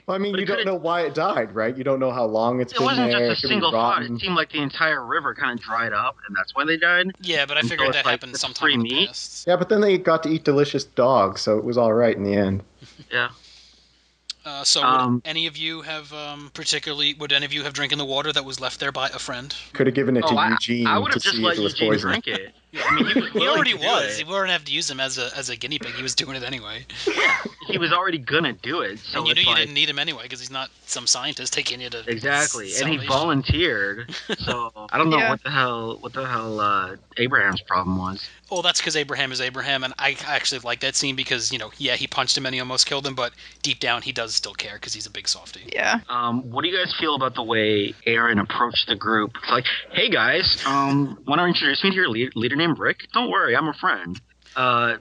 Well, I mean, you don't know why it died, right? You don't know how long it's been there. It wasn't just a single frog. It seemed like the entire river kind of dried up, and that's why they died. Yeah, but I figured that happened sometime in the past. Yeah, but then they got to eat delicious dogs, so it was all right in the end. Yeah. Would any of you have would any of you have drinking the water that was left there by a friend? Could have given it to Eugene I would to have just see let if it was Eugene poison. drink it. I mean, he was He willing already to do was. it. We wouldn't have to use him as a guinea pig. He was doing it anyway. Yeah, he was already gonna do it. So And you it's knew you like, didn't need him anyway because he's not some scientist taking you to exactly, and he salvation. volunteered. So I don't know Yeah. what the hell Abraham's problem was. Well, that's because Abraham is Abraham, and I actually like that scene because yeah, he punched him and he almost killed him, but deep down he does still care because he's a big softie. Yeah. What do you guys feel about the way Aaron approached the group? It's like, hey guys, want to introduce me to your leader named Rick? Don't worry, I'm a friend. Do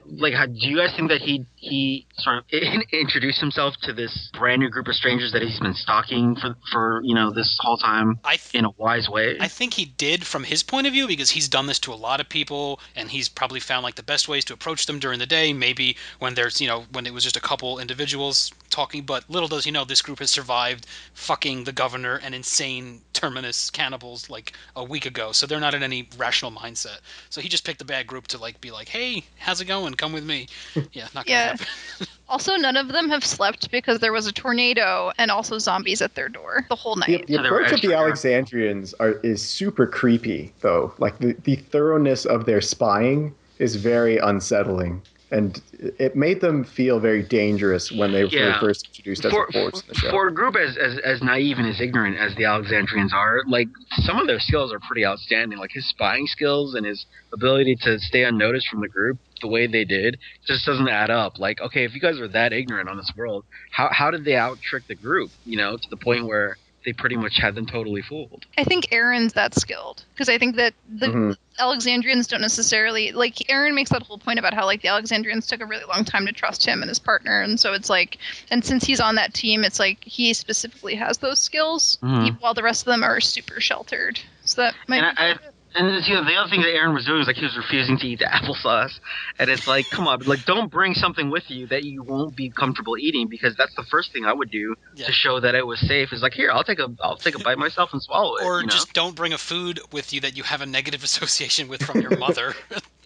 you guys think that he sort of introduced himself to this brand new group of strangers that he's been stalking for this whole time in a wise way? I think he did from his point of view because he's done this to a lot of people, and he's probably found like the best ways to approach them during the day. Maybe when there's when it was just a couple individuals talking, but little does he know this group has survived fucking the governor and insane Terminus cannibals like a week ago, so they're not in any rational mindset. So he just picked a bad group to like be like, hey, how's it going? Come with me. Yeah, not gonna happen. Also, none of them have slept because there was a tornado and also zombies at their door the whole night. The So they were approach of the extra- Alexandrians is super creepy, though. Like the thoroughness of their spying is very unsettling, and it made them feel very dangerous when they were first introduced as a force in the show. For a group as naive and as ignorant as the Alexandrians are, like some of their skills are pretty outstanding. Like his spying skills and his ability to stay unnoticed from the group the way they did just doesn't add up. Like, okay, if you guys are that ignorant on this world, how did they out trick the group? To the point where they pretty much had them totally fooled. I think Aaron's that skilled because I think that the Alexandrians don't necessarily like. Aaron makes that whole point about how like the Alexandrians took a really long time to trust him and his partner, and so it's like, and since he's on that team, it's like he specifically has those skills, while the rest of them are super sheltered. So that might. And the other thing that Aaron was doing was like he was refusing to eat the applesauce, and it's like, come on, like don't bring something with you that you won't be comfortable eating, because that's the first thing I would do to show that it was safe. Is like, here, I'll take a bite myself and swallow it. Or just don't bring a food with you that you have a negative association with from your mother.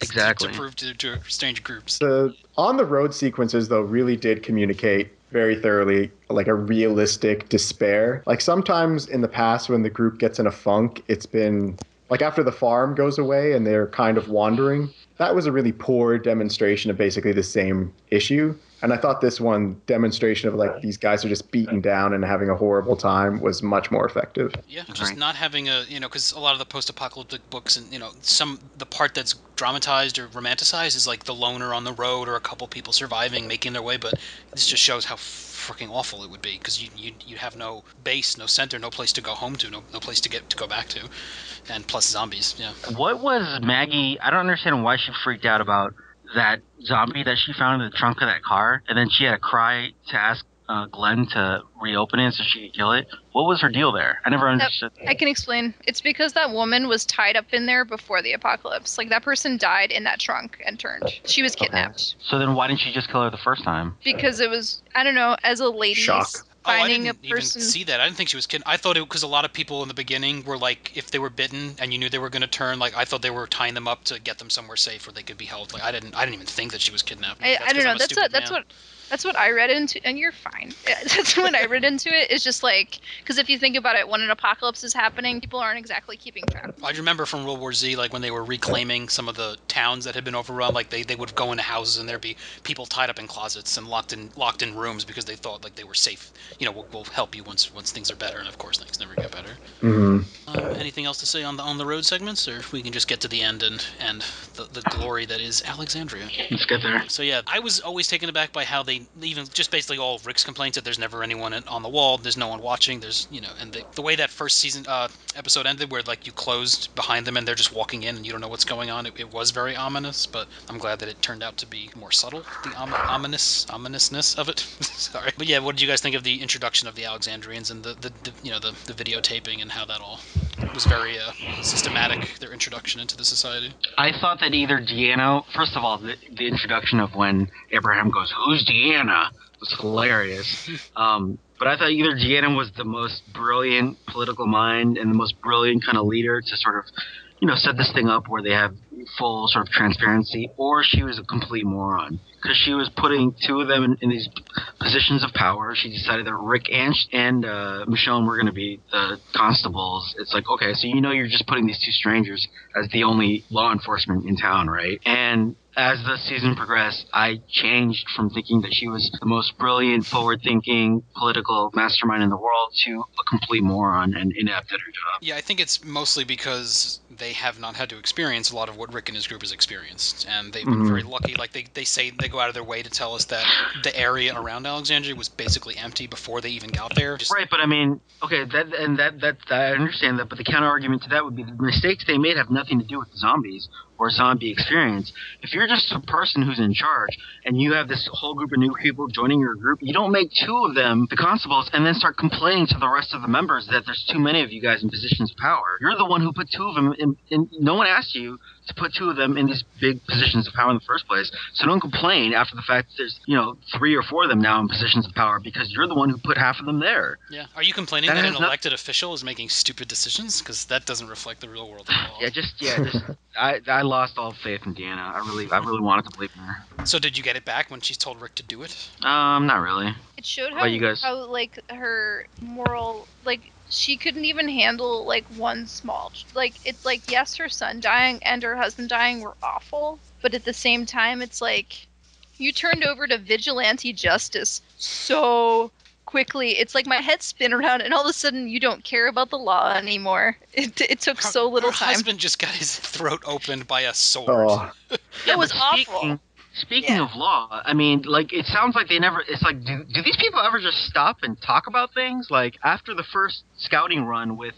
Exactly. To prove to strange groups. The on the road sequences though really did communicate very thoroughly like a realistic despair. Like sometimes in the past when the group gets in a funk, it's been like after the farm goes away and they're kind of wandering. That was a really poor demonstration of basically the same issue. And I thought this one demonstration of like these guys are just beaten down and having a horrible time was much more effective. Yeah, just not having a, because a lot of the post-apocalyptic books and, the part that's dramatized or romanticized is like the loner on the road or a couple people surviving, making their way. But this just shows how freaking awful it would be because you have no base, no center, no place to go home to, no place to go back to. And plus zombies, yeah. What was Maggie? I don't understand why she freaked out about that zombie that she found in the trunk of that car, and then she had to cry to ask Glenn to reopen it so she could kill it. What was her deal there? I never understood. I can explain. It's because that woman was tied up in there before the apocalypse. Like that person died in that trunk and turned. She was kidnapped. Okay. So then why didn't she just kill her the first time? Because it was, I don't know, as a lady. Shock. Finding I didn't a person. even see that. I didn't think she was kidding. I thought it because a lot of people in the beginning were like, if they were bitten and you knew they were going to turn, like I thought they were tying them up to get them somewhere safe where they could be held. Like I didn't even think that she was kidnapped. I don't know. That's what I read into, and you're fine. That's what I read into it. Is just like because if you think about it, when an apocalypse is happening, people aren't exactly keeping track. I remember from World War Z, like when they were reclaiming some of the towns that had been overrun, like they would go into houses and there'd be people tied up in closets and locked in rooms because they thought like they were safe. We'll help you once things are better, and of course things never get better. Anything else to say on the road segments, or we can just get to the end and the glory that is Alexandria? Let's get there. So yeah, I was always taken aback by how they even just basically all of Rick's complaints that there's never anyone on the wall, there's no one watching, there's and the way that first season episode ended, where like you closed behind them and they're just walking in and you don't know what's going on. It was very ominous, but I'm glad that it turned out to be more subtle, the ominousness of it. Sorry, but yeah, what did you guys think of the introduction of the Alexandrians and the videotaping and how that all was very systematic, their introduction into the society? I thought that either Deanna, first of all, the introduction of when Abraham goes, "Who's Deanna?" was hilarious. But I thought either Deanna was the most brilliant political mind and the most brilliant kind of leader to sort of, set this thing up where they have full sort of transparency, or she was a complete moron. Because she was putting two of them in these positions of power. She decided that Rick and Michonne were going to be the constables. It's like, okay, so you're just putting these two strangers as the only law enforcement in town, right? And as the season progressed, I changed from thinking that she was the most brilliant, forward-thinking political mastermind in the world to a complete moron and inept at her job. Yeah, I think it's mostly because they have not had to experience a lot of what Rick and his group has experienced, and they've been very lucky. Like they say, they go out of their way to tell us that the area around Alexandria was basically empty before they even got there. Right, but I mean, okay, that I understand that, but the counter argument to that would be the mistakes they made have nothing to do with the zombies or zombie experience. If you're just a person who's in charge and you have this whole group of new people joining your group, you don't make two of them the constables and then start complaining to the rest of the members that there's too many of you guys in positions of power. You're the one who put two of them in no one asked you to put two of them in these big positions of power in the first place. So don't complain after the fact that there's, 3 or 4 of them now in positions of power because you're the one who put half of them there. Yeah. Are you complaining that an elected official is making stupid decisions? Because that doesn't reflect the real world at all. I lost all faith in Deanna. I really wanted to believe in her. So did you get it back when she's told Rick to do it? Not really. It showed how like her moral, like she couldn't even handle like one small, like it's like yes, her son dying and her husband dying were awful, but at the same time it's like you turned over to vigilante justice so quickly. It's like my head spin around and all of a sudden you don't care about the law anymore. It took so little time. Her husband just got his throat opened by a sword. Oh. It was awful. Speaking of law, I mean, like, it sounds like they never... It's like, do these people ever just stop and talk about things? Like, after the first scouting run with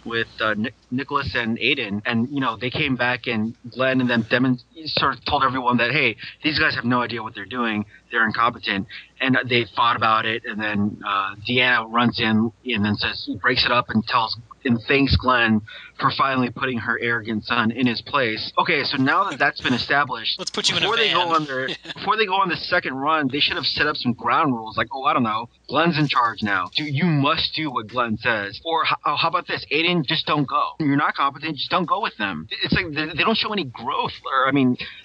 Nicholas and Aiden, and, they came back and Glenn and them sort of told everyone that, hey, these guys have no idea what they're doing. They're incompetent. And they fought about it, and then Deanna runs in and then breaks it up and thanks Glenn for finally putting her arrogant son in his place. Okay, so now that that's been established, let's put you in a van. Before they go on the second run, they should have set up some ground rules, like, I don't know, Glenn's in charge now. You must do what Glenn says. Or how about this? Aiden, just don't go. You're not competent, just don't go with them. It's like they don't show any growth, or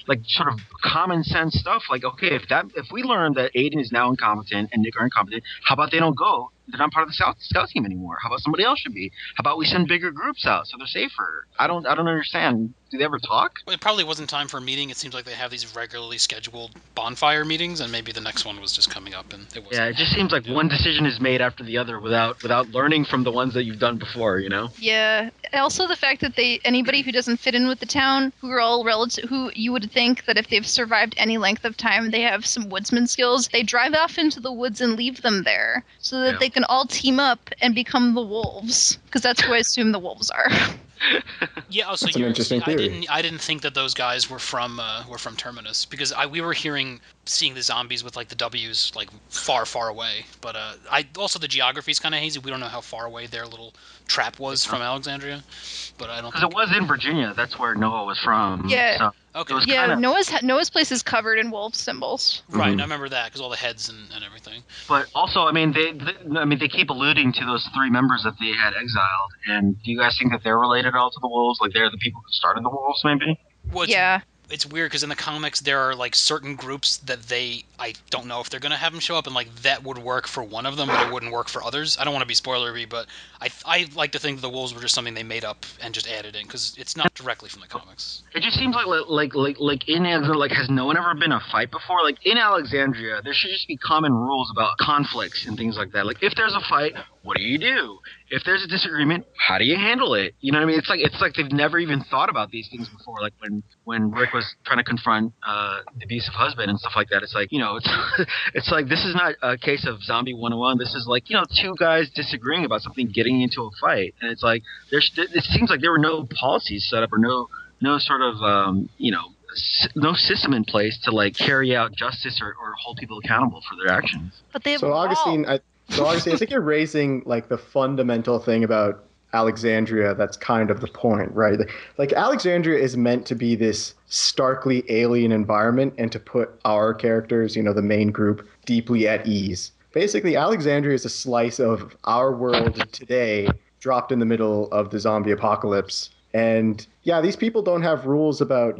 like sort of common sense stuff. Like, okay, if we learn that Aiden is now incompetent and Nick are incompetent, how about they don't go? They're not part of the scout team anymore. How about somebody else should be? How about we send bigger groups out so they're safer? I don't understand. Do they ever talk? Well, it probably wasn't time for a meeting. It seems like they have these regularly scheduled bonfire meetings, and maybe the next one was just coming up, and it wasn't. Yeah, it just seems like one decision is made after the other without learning from the ones that you've done before, Yeah. Also the fact that anybody who doesn't fit in with the town, who are all relative, who you would think that if they've survived any length of time, they have some woodsman skills, they drive off into the woods and leave them there so that they can all team up and become the wolves, because that's who I assume the wolves are. Yeah, also that's an interesting theory. I didn't think that those guys were from Terminus, because we were seeing the zombies with like the W's like far away, but also the geography's kind of hazy. We don't know how far away their little trap was from Alexandria, but I don't. Because it was in Virginia. That's where Noah was from. Yeah. So okay. Yeah. Noah's place is covered in wolf symbols. Right. I remember that because all the heads and everything. But also, they keep alluding to those 3 members that they had exiled. And do you guys think that they're related at all to the wolves? Like they're the people who started the wolves, maybe? Well, yeah. It's weird because in the comics there are like certain groups that I don't know if they're going to have them show up, and like that would work for one of them, but it wouldn't work for others. I don't want to be spoilery, but I like to think that the wolves were just something they made up and just added in because it's not directly from the comics. It just seems like in Alexandria, has no one ever been a fight before? Like in Alexandria, there should just be common rules about conflicts and things like that. Like if there's a fight, what do you do? If there's a disagreement, how do you handle it? You know what I mean? It's like they've never even thought about these things before. Like when Rick was trying to confront the abusive husband and stuff like that. It's like, it's like this is not a case of Zombie 101. This is like, 2 guys disagreeing about something getting into a fight. And it's like it seems like there were no policies set up or no sort of no system in place to like carry out justice or hold people accountable for their actions. But they have Augustine, I think you're raising like the fundamental thing about Alexandria that's kind of the point, right? Like Alexandria is meant to be this starkly alien environment and to put our characters, the main group, deeply at ease. Basically, Alexandria is a slice of our world today dropped in the middle of the zombie apocalypse. And yeah, these people don't have rules about,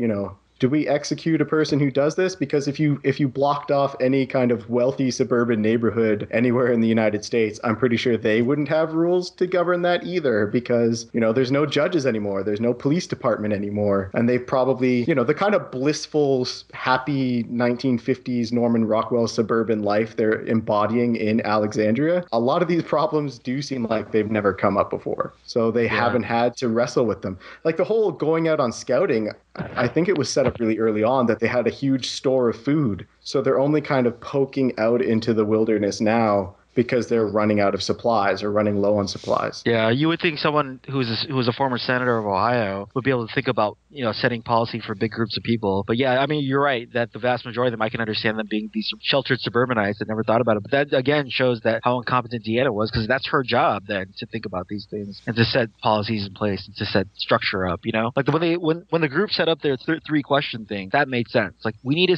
do we execute a person who does this? Because if you blocked off any kind of wealthy suburban neighborhood anywhere in the United States, I'm pretty sure they wouldn't have rules to govern that either, because, there's no judges anymore. There's no police department anymore. And they probably, the kind of blissful, happy 1950s Norman Rockwell suburban life they're embodying in Alexandria, a lot of these problems do seem like they've never come up before. So they haven't had to wrestle with them. Like the whole going out on scouting, I think it was set up really early on that they had a huge store of food. So they're only kind of poking out into the wilderness now because they're running out of supplies or running low on supplies. Yeah, you would think someone who was a former senator of Ohio would be able to think about, setting policy for big groups of people. But yeah, I mean, you're right that the vast majority of them, I can understand them being these sheltered suburbanites that never thought about it. But that, again, shows that how incompetent Deanna was, because that's her job then to think about these things and to set policies in place and to set structure up, Like when the group set up their three-question thing, that made sense. Like, we need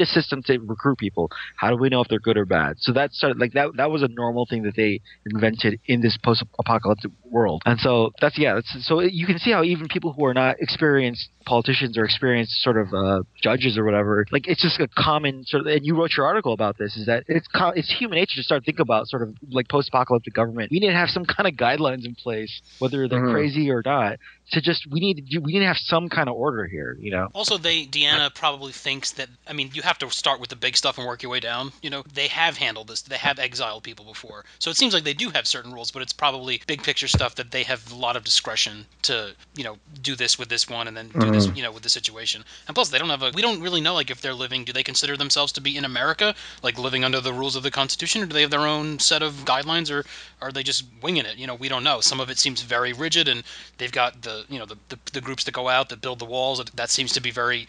a system to recruit people. How do we know if they're good or bad? So that started, like, that was a normal thing that they invented in this post-apocalyptic world. And so so you can see how even people who are not experienced politicians or experienced sort of judges or whatever, like, it's just a common sort of, and you wrote your article about this, is that it's human nature to start thinking about sort of like post-apocalyptic government. We need to have some kind of guidelines in place, whether they're crazy or not. We need to have some kind of order here, Also, Deanna probably thinks that, I mean, you have to start with the big stuff and work your way down. They have handled this. They have exiled people before. So it seems like they do have certain rules, but it's probably big picture stuff that they have a lot of discretion to, do this with this one and then do this, with the situation. And plus, they don't have we don't really know, like, if they're living, do they consider themselves to be in America, like living under the rules of the Constitution, or do they have their own set of guidelines, or are they just winging it? We don't know. Some of it seems very rigid, and they've got the groups that go out that build the walls. That seems to be very,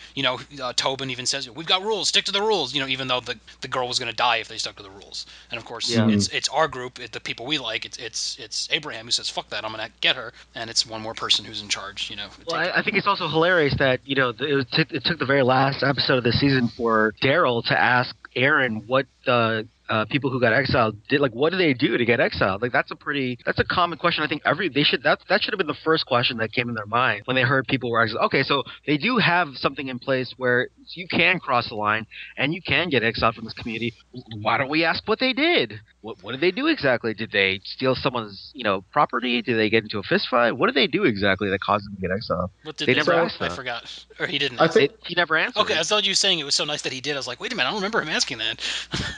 Tobin even says, we've got rules, stick to the rules, even though the girl was going to die if they stuck to the rules. And of course, it's our group, the people we like. It's Abraham who says, fuck that, I'm going to get her, and it's one more person who's in charge. Well, I think it's also hilarious that it took the very last episode of the season for Daryl to ask Aaron what the people who got exiled did, like, what do they do to get exiled? Like, that's a common question. I think that should have been the first question that came in their mind when they heard people were exiled. Okay, so they do have something in place where you can cross the line and you can get exiled from this community. Why don't we ask what they did? What did they do exactly? Did they steal someone's property? Did they get into a fist fight? What did they do exactly that caused them to get exiled? What did they never asked I that. forgot, or he didn't. He never answered. Okay, I thought you were saying it was so nice that he did. I was like, wait a minute, I don't remember him asking that.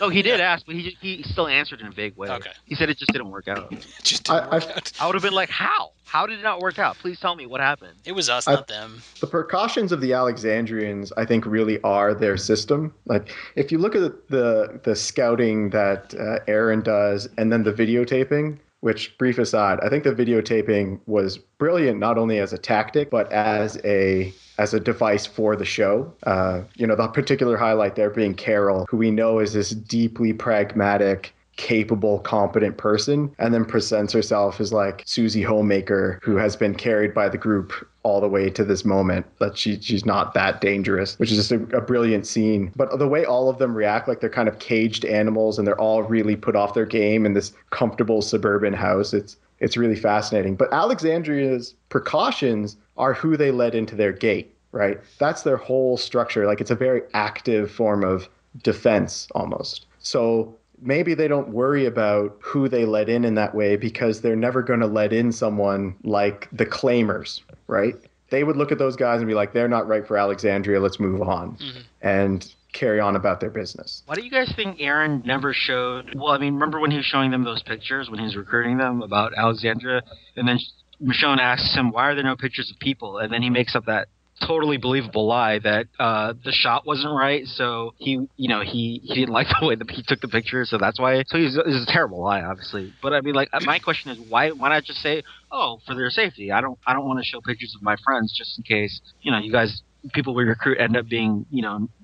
No, he did ask, but he still answered in a vague way. Okay. He said it just didn't work out. Just didn't work out. I would have been like, how? How did it not work out? Please tell me what happened. It was us, not them. The precautions of the Alexandrians, I think, really are their system. Like, if you look at the scouting that Aaron does, and then the videotaping, which, brief aside, I think the videotaping was brilliant, not only as a tactic, but as a device for the show. The particular highlight there being Carol, who we know is this deeply pragmatic, capable, competent person, and then presents herself as like Susie Homemaker, who has been carried by the group all the way to this moment, that she's not that dangerous, which is just a brilliant scene. But the way all of them react, like they're kind of caged animals and they're all really put off their game in this comfortable suburban house, it's really fascinating. But Alexandria's precautions are who they let into their gate, right? That's their whole structure. Like, it's a very active form of defense almost. So maybe they don't worry about who they let in that way, because they're never going to let in someone like the Claimers, right? They would look at those guys and be like, they're not right for Alexandria, let's move on, and carry on about their business. Why do you guys think Aaron never showed... Well, I mean, remember when he was showing them those pictures, when he was recruiting them about Alexandria, and then Michonne asks him, why are there no pictures of people? And then he makes up that totally believable lie that the shot wasn't right, so he didn't like the way that he took the picture, so that's why. So it's a terrible lie, obviously. But I mean, like, my question is, why not just say, oh, for their safety, I don't want to show pictures of my friends just in case you guys, people we recruit, end up being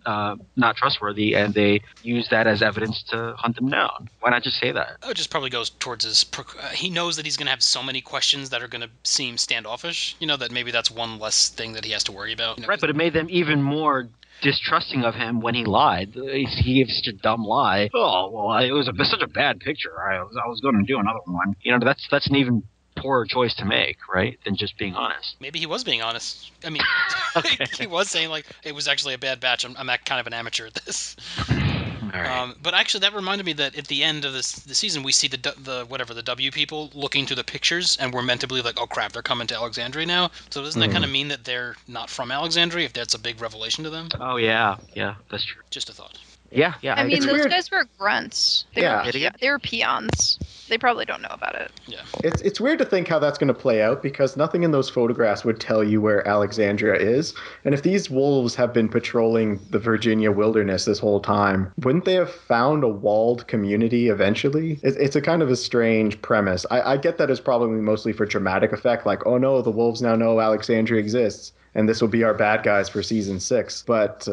not trustworthy, and they use that as evidence to hunt them down. Why not just say that? Oh, it just probably goes towards his... he knows that he's going to have so many questions that are going to seem standoffish, that maybe that's one less thing that he has to worry about. Right, but it made them even more distrusting of him when he lied. He gave such a dumb lie. Oh, well, it was such a bad picture. I was going to do another one. That's an even poorer choice to make, right, than just being honest. Maybe he was being honest. I mean, Okay. he was saying, like, it was actually a bad batch. I'm kind of an amateur at this. All right. But actually, that reminded me that at the end of the season, we see the W people looking through the pictures, and we're meant to believe, like, oh crap, they're coming to Alexandria now. So doesn't that kind of mean that they're not from Alexandria? If that's a big revelation to them? Oh yeah, that's true. Just a thought. Yeah. I mean, It's those weird. guys were grunts. They were peons. They probably don't know about it. Yeah. It's weird to think how that's going to play out because nothing in those photographs would tell you where Alexandria is. And if these wolves have been patrolling the Virginia wilderness this whole time, wouldn't they have found a walled community eventually? It's a kind of a strange premise. I get that it's probably mostly for dramatic effect, like, oh no, the wolves now know Alexandria exists, and this will be our bad guys for season 6. But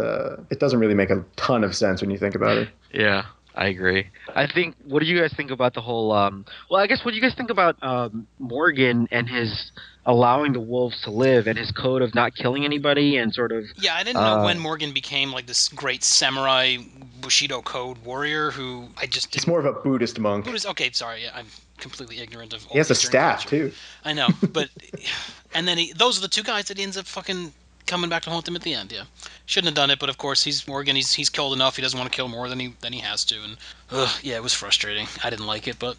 it doesn't really make a ton of sense when you think about it. Yeah, I agree. I think. What do you guys think about the whole? Well, I guess what do you guys think about Morgan and his allowing the wolves to live and his code of not killing anybody and sort of? Yeah, I didn't know when Morgan became like this great samurai Bushido code warrior who I just didn't. He's more of a Buddhist monk. Okay, sorry, yeah, I'm completely ignorant of all He has a Eastern staff culture. too. I know, but and then those are the two guys that he ends up fucking coming back to haunt him at the end. Yeah, shouldn't have done it, but of course he's Morgan. He's killed enough. He doesn't want to kill more than he has to, and yeah, it was frustrating. I didn't like it, but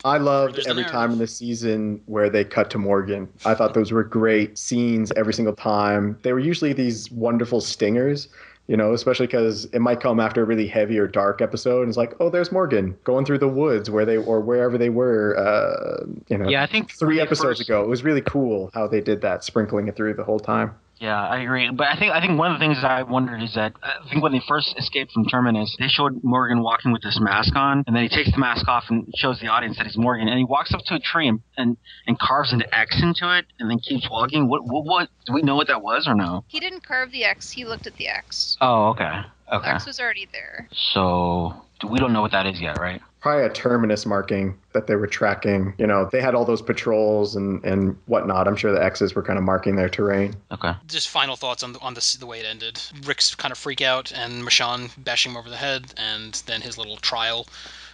I loved There's the every narrative. time in the season where they cut to Morgan. I thought those were great scenes every single time. They were usually these wonderful stingers, you know, especially because it might come after a really heavy or dark episode. And it's like, oh, there's Morgan going through the woods wherever they were, Yeah, I think 3 episodes ago. It was really cool how they did that, sprinkling it through the whole time. Yeah, I agree. But I think one of the things that I wondered is that I think when they first escaped from Terminus, they showed Morgan walking with this mask on, and then he takes the mask off and shows the audience that he's Morgan, and he walks up to a tree and carves an X into it, and then keeps walking. What do we know what that was or no? He didn't carve the X. He looked at the X. Oh, okay. The X was already there. So we don't know what that is yet, right? Probably a Terminus marking that they were tracking. You know, they had all those patrols and whatnot. I'm sure the X's were kind of marking their terrain. Okay. just final thoughts on the way it ended. Rick's kind of freak out, and Michonne bashing him over the head, and then his little trial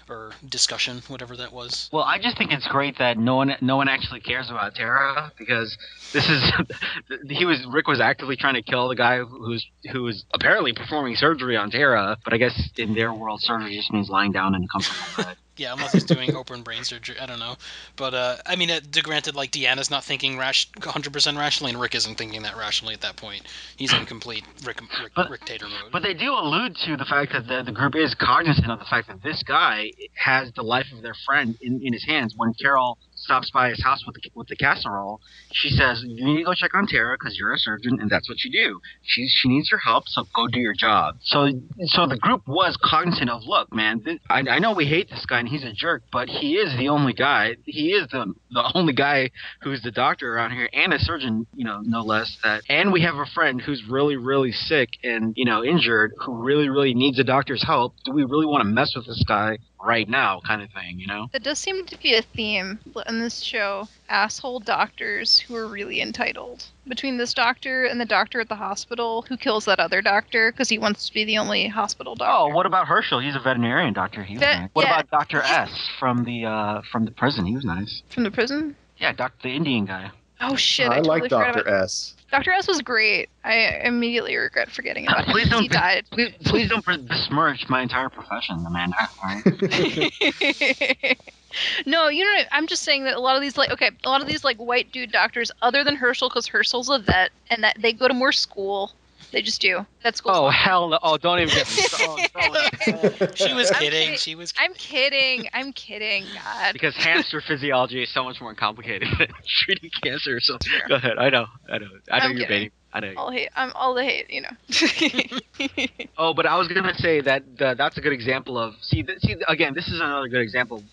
or discussion, whatever that was. Well, I just think it's great that no one actually cares about Tara because this is Rick was actively trying to kill the guy who was apparently performing surgery on Tara, but I guess in their world surgery just means lying down in a comfortable bed. Yeah, unless he's doing open brain surgery, I don't know. But I mean, granted, like Deanna's not thinking 100% rationally, and Rick isn't thinking that rationally at that point. He's in complete Rick Tater mode. But they do allude to the fact that the group is cognizant of the fact that this guy has the life of their friend in his hands. When Carol stops by his house with the casserole, she says, "You need to go check on Tara because you're a surgeon, and that's what you do. She needs your help, so go do your job." So the group was cognizant of, look, man, I know we hate this guy and he's a jerk, but he is the only guy. He is the only guy who's the doctor around here and a surgeon, no less. And we have a friend who's really, really sick and injured, who really, really needs a doctor's help. Do we really want to mess with this guy right now, kind of thing, That does seem to be a theme in this show. Asshole doctors who are really entitled. Between this doctor and the doctor at the hospital who kills that other doctor because he wants to be the only hospital doctor. Oh, what about Herschel? He's a veterinarian doctor. He was nice. What about Dr. S from the prison? He was nice. From the prison? Yeah, the Indian guy. Oh shit! I totally like forgot Dr. about- S. Dr. S was great. I immediately regret forgetting about him. Please don't He died. Please don't besmirch my entire profession, Amanda. All right? No, I'm just saying that a lot of these white dude doctors, other than Herschel, because Herschel's a vet, and that they go to more school. They just do. That's cool. Oh hell no! Oh, don't even get me started. She was I'm kidding. kidding. She was. I'm kidding. God. Because hamster physiology is so much more complicated than treating cancer. So go ahead. I know I'm you're kidding. baiting. I know. I'm all the hate. Oh, but I was gonna say that that's a good example of again. This is another good example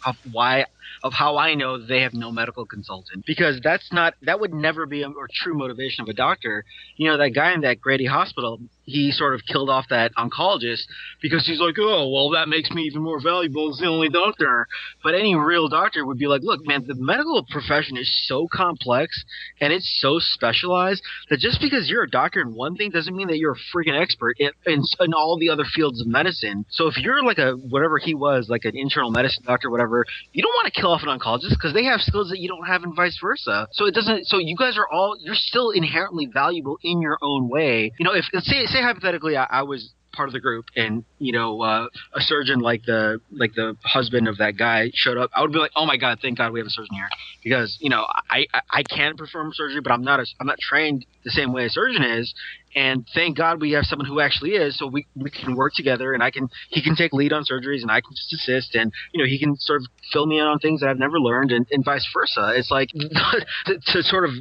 of how I know they have no medical consultant, because that would never be a true motivation of a doctor. That guy in that Grady hospital, he sort of killed off that oncologist because he's like, oh, well, that makes me even more valuable as the only doctor. But any real doctor would be like, look, man, the medical profession is so complex and it's so specialized that just because you're a doctor in one thing doesn't mean that you're a freaking expert in all the other fields of medicine. So if you're like whatever he was, like an internal medicine doctor, whatever, you don't want to kill off an oncologist because they have skills that you don't have and vice versa. So it doesn't. So you guys you're still inherently valuable in your own way. If say hypothetically I was part of the group and a surgeon like the husband of that guy showed up, I would be like, oh my god, thank god we have a surgeon here, because I can perform surgery, but I'm not trained the same way a surgeon is, and thank god we have someone who actually is, so we can work together, and he can take lead on surgeries and I can just assist, and he can sort of fill me in on things that I've never learned, and vice versa. It's like to sort of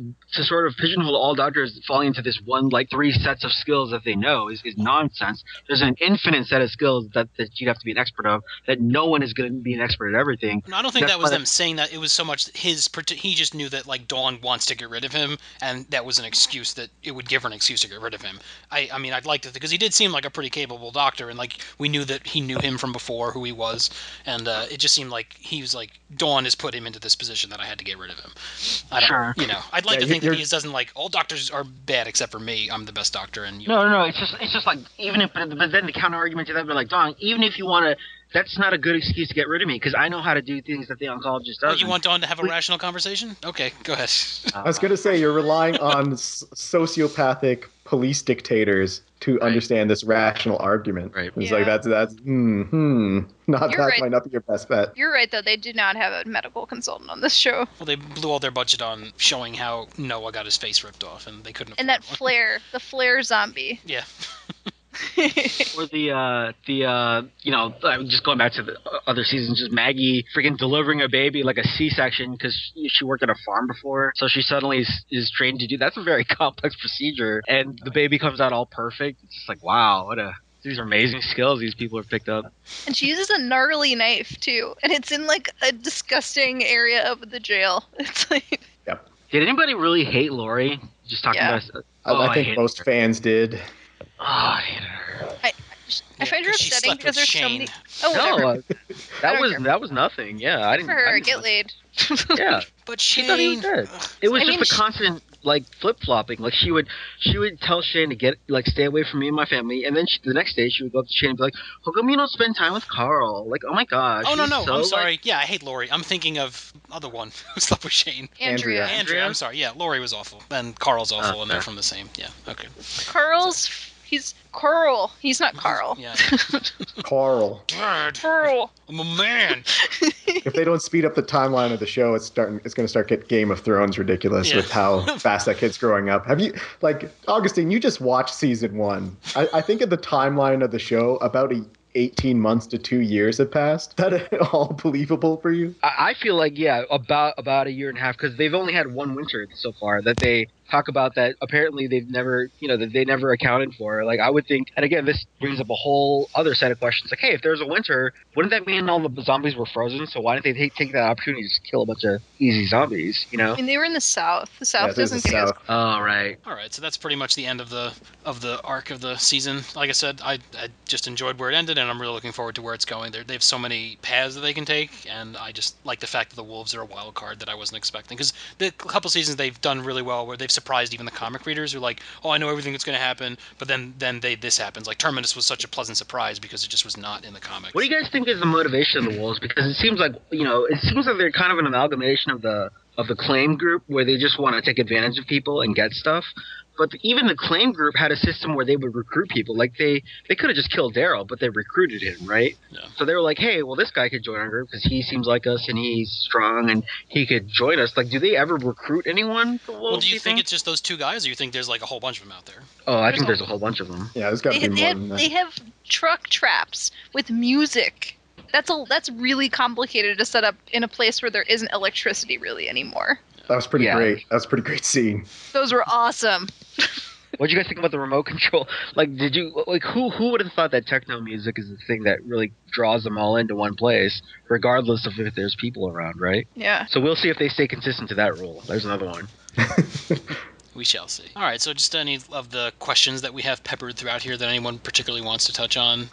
pigeonhole all doctors falling into this one, like 3 sets of skills that they know is nonsense. There's an infinite set of skills that you have to be an expert of, that no one is going to be an expert at everything. No, I don't think that was them saying that. It was so much he just knew that like Dawn wants to get rid of him, and that was an excuse that it would give her an excuse to get rid of him. I mean, I'd like to, because he did seem like a pretty capable doctor, and like we knew that he knew him from before, who he was, and it just seemed like he was like, Dawn has put him into this position that I had to get rid of him. Sure. I'd like to think that he doesn't like all doctors are bad except for me. I'm the best doctor, and No. It's just like, but then the counter argument to that would be like, Dawn, even if you want to, that's not a good excuse to get rid of me, because I know how to do things that the oncologist does. Oh, you want Dawn to have a rational conversation? Okay, go ahead. I was going to say, you're relying on sociopathic police dictators to understand this rational argument. Right. It's like, that's might not be your best bet. You're right, though. They did not have a medical consultant on this show. Well, they blew all their budget on showing how Noah got his face ripped off, and they couldn't. And that flare, the flare zombie. Yeah. Or just going back to the other seasons, just Maggie freaking delivering a baby like a C-section because she worked at a farm before, so she suddenly is trained to do. That's a very complex procedure, and the baby comes out all perfect. It's just like, wow, these are amazing skills these people have picked up. And she uses a gnarly knife too, and it's in like a disgusting area of the jail. It's like. Yep. Did anybody really hate Lori? Just talking about. I think most fans did. Oh, I hated her. I find her upsetting because there's so many. Oh, no, whatever. that was nothing. Yeah, I didn't. For her, I didn't get laid. Yeah, but she thought he was dead. It was just the constant like flip flopping. Like she would tell Shane to stay away from me and my family, and then the next day she would go up to Shane and be like, "How come you don't spend time with Carl?" Like, oh my gosh. Oh no, so, I'm sorry. Yeah, I hate Lori. I'm thinking of other one who slept with Shane. Andrea. I'm sorry. Yeah, Lori was awful, and Carl's awful, and they're from the same. Yeah, okay. He's Carl. He's not Carl. Yeah. Carl. Dad, Carl. I'm a man. If they don't speed up the timeline of the show, it's going to start get Game of Thrones ridiculous with how fast that kid's growing up. Have you, Augustine, you just watched season 1. I think in the timeline of the show, about 18 months to 2 years have passed. Is that all believable for you? I feel like, yeah, about a year and a half, because they've only had one winter so far that they talk about that apparently they've never, that they never accounted for. Like, I would think, and again, this brings up a whole other set of questions. Like, hey, if there's a winter, wouldn't that mean all the zombies were frozen? So why didn't they take that opportunity to just kill a bunch of easy zombies, I mean, they were in the South. The South doesn't get as... Oh, right. All right, so that's pretty much the end of the arc of the season. Like I said, I just enjoyed where it ended, and I'm really looking forward to where it's going. They have so many paths that they can take, and I just like the fact that the Wolves are a wild card that I wasn't expecting. Because the couple seasons they've done really well, where they've surprised even the comic readers who are like, oh, I know everything that's going to happen, but then this happens. Like Terminus was such a pleasant surprise because it just was not in the comics. What do you guys think is the motivation of the Wolves? Because it seems like they're kind of an amalgamation of the claim group, where they just want to take advantage of people and get stuff. But even the claim group had a system where they would recruit people. Like they could have just killed Daryl, but they recruited him, right? Yeah. So they were like, hey, well, this guy could join our group because he seems like us and he's strong and he could join us. Like, do they ever recruit anyone? Well, do you think it's just those two guys, or you think there's like a whole bunch of them out there? Oh, I think there's a whole bunch of them. Yeah, there's got to be more than that. They have truck traps with music. That's really complicated to set up in a place where there isn't electricity really anymore. That was pretty great. That was a pretty great scene. Those were awesome. What do you guys think about the remote control? Like, who would have thought that techno music is the thing that really draws them all into one place, regardless of if there's people around, right? Yeah. So we'll see if they stay consistent to that rule. There's another one. We shall see. All right, so just any of the questions that we have peppered throughout here that anyone particularly wants to touch on?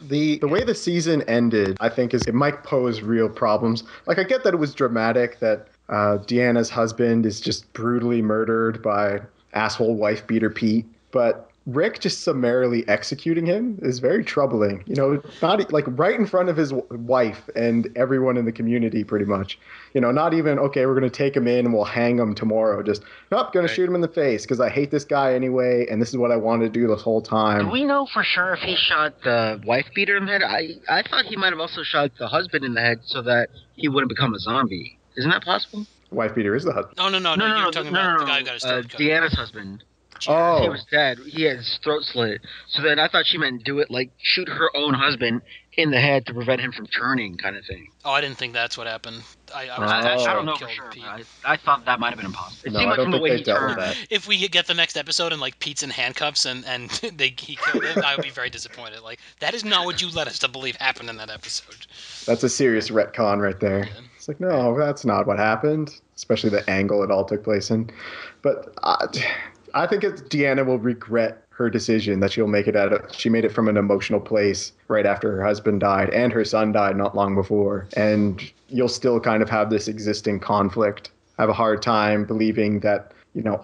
The way the season ended, I think, it might pose real problems. Like, I get that it was dramatic that Deanna's husband is just brutally murdered by asshole wife beater Pete, but Rick just summarily executing him is very troubling. Not like right in front of his wife and everyone in the community, pretty much. Not even, okay, we're going to take him in and we'll hang him tomorrow. Just, nope, going to shoot him in the face because I hate this guy anyway, and this is what I wanted to do this whole time. Do we know for sure if he shot the wife beater in the head? I thought he might have also shot the husband in the head so that he wouldn't become a zombie. Isn't that possible? Wife beater is the husband. No. You're talking about the guy who got his throat cut. Deanna's husband. Oh. He was dead. He had his throat slit. So then I thought she meant do it like shoot her own husband in the head to prevent him from turning, kind of thing. Oh, I didn't think that's what happened. I don't know for sure. I thought that might have been impossible. It seemed I like don't from the think way they he dealt with turned. that. If we get the next episode and like Pete's in handcuffs and he killed him, I would be very disappointed. Like, that is not what you led us to believe happened in that episode. That's a serious retcon right there. Yeah. It's like, no, that's not what happened. Especially the angle it all took place in. But I think Deanna will regret her decision that she'll make it she made it from an emotional place right after her husband died and her son died not long before. And you'll still kind of have this existing conflict. I have a hard time believing that,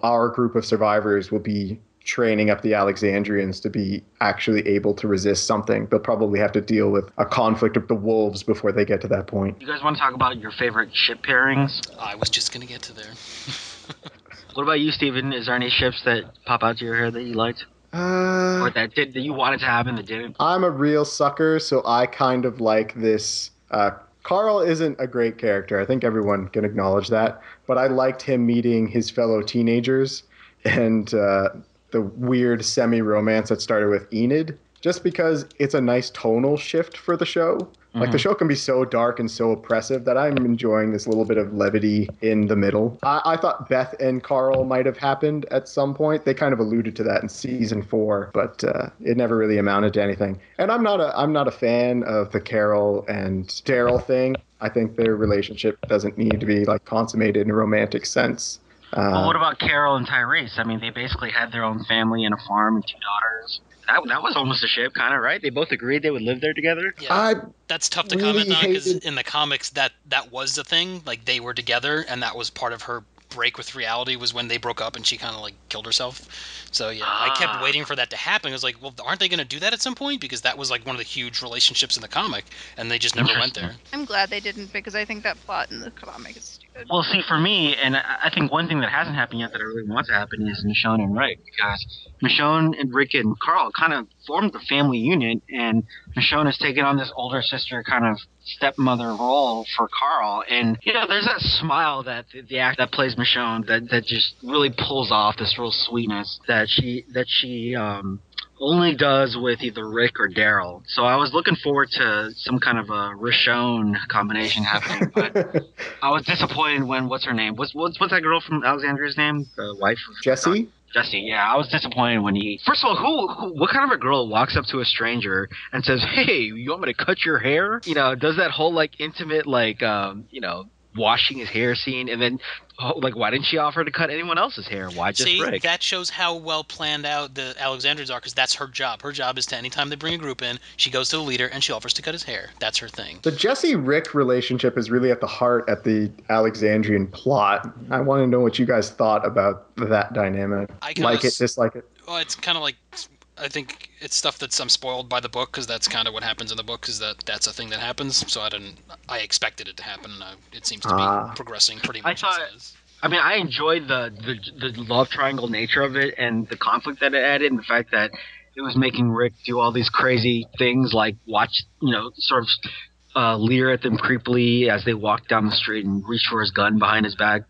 our group of survivors will be training up the Alexandrians to be actually able to resist something. They'll probably have to deal with a conflict of the wolves before they get to that point. You guys want to talk about your favorite ship pairings? I was just going to get to there. What about you, Steven? Is there any ships that pop out to your head that you liked? Or that you wanted to happen that didn't? I'm a real sucker, so I kind of like this. Carl isn't a great character. I think everyone can acknowledge that. But I liked him meeting his fellow teenagers and the weird semi-romance that started with Enid, just because it's a nice tonal shift for the show. Like, the show can be so dark and so oppressive that I'm enjoying this little bit of levity in the middle. I thought Beth and Carl might have happened at some point. They kind of alluded to that in season 4, but it never really amounted to anything. And I'm not a fan of the Carol and Daryl thing. I think their relationship doesn't need to be like consummated in a romantic sense. Well, what about Carol and Tyrese? I mean, they basically had their own family and a farm and 2 daughters. That was almost a ship, kind of, right? They both agreed they would live there together? Yeah, that's tough to really comment on, because in the comics, that was the thing. Like, they were together, and that was part of her break with reality, was when they broke up and she kind of, like, killed herself. So, yeah, I kept waiting for that to happen. I was like, well, aren't they going to do that at some point? Because that was, like, one of the huge relationships in the comic, and they just never went there. I'm glad they didn't, because I think that plot in the comic is stupid. Well, see, for me, and I think one thing that hasn't happened yet that I really want to happen is Michonne and Rick, because Michonne and Rick and Carl kind of formed the family unit, and Michonne has taken on this older sister kind of stepmother role for Carl, and there's that smile that the act that plays Michonne that just really pulls off this real sweetness that she only does with either Rick or Daryl. So I was looking forward to some kind of a Michonne combination happening, but I was disappointed when what's her name? What's that girl from Alexandria's name? The wife of Jesse? Jesse, yeah, I was disappointed when he. First of all, what kind of a girl walks up to a stranger and says, "Hey, you want me to cut your hair?" Does that whole like intimate washing his hair scene, and then why didn't she offer to cut anyone else's hair? Why just Rick? That shows how well planned out the Alexandrians are, because that's her job. Her job is to, anytime they bring a group in, she goes to the leader and she offers to cut his hair. That's her thing. The Jesse-Rick relationship is really at the heart at the Alexandrian plot. I want to know what you guys thought about that dynamic. Like it, dislike it. Well, it's kind of like, I think it's stuff that's spoiled by the book, because that's kind of what happens in the book, because that's a thing that happens. So I expected it to happen. It seems to be progressing pretty much as is. I mean, I enjoyed the love triangle nature of it and the conflict that it added, and the fact that it was making Rick do all these crazy things, like watch, sort of leer at them creepily as they walk down the street and reach for his gun behind his back.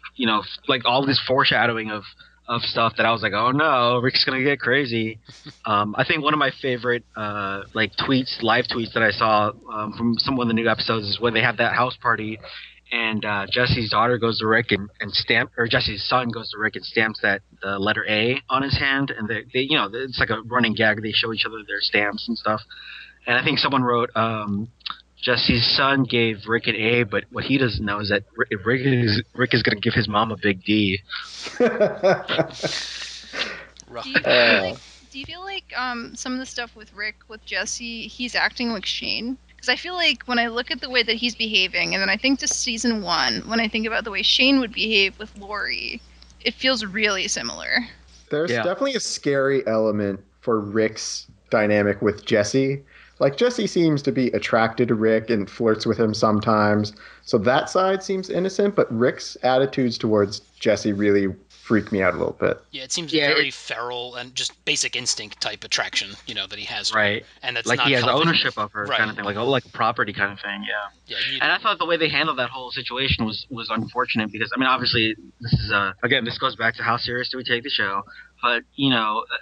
Like all this foreshadowing of stuff that I was like, oh no, Rick's gonna get crazy. I think one of my favorite live tweets that I saw from some of the new episodes is when they have that house party, and Jesse's daughter goes to Rick and Jesse's son goes to Rick and stamps the letter A on his hand, and they it's like a running gag. They show each other their stamps and stuff. And I think someone wrote, Jesse's son gave Rick an A, but what he doesn't know is that Rick is going to give his mom a big D. Do you feel like some of the stuff with Rick, with Jesse, he's acting like Shane? Because I feel like when I look at the way that he's behaving, and then I think to season 1, when I think about the way Shane would behave with Lori, it feels really similar. There's definitely a scary element for Rick's dynamic with Jesse. Like, Jesse seems to be attracted to Rick and flirts with him sometimes. So that side seems innocent, but Rick's attitudes towards Jesse really freak me out a little bit. Yeah, it seems very feral and just basic instinct type attraction, that he has. Right. And that's like not he has healthy. ownership of her, Right. kind of thing, like a property kind of thing. Yeah. And I thought the way they handled that whole situation was unfortunate because, I mean, obviously this is again, this goes back to how serious do we take the show. But,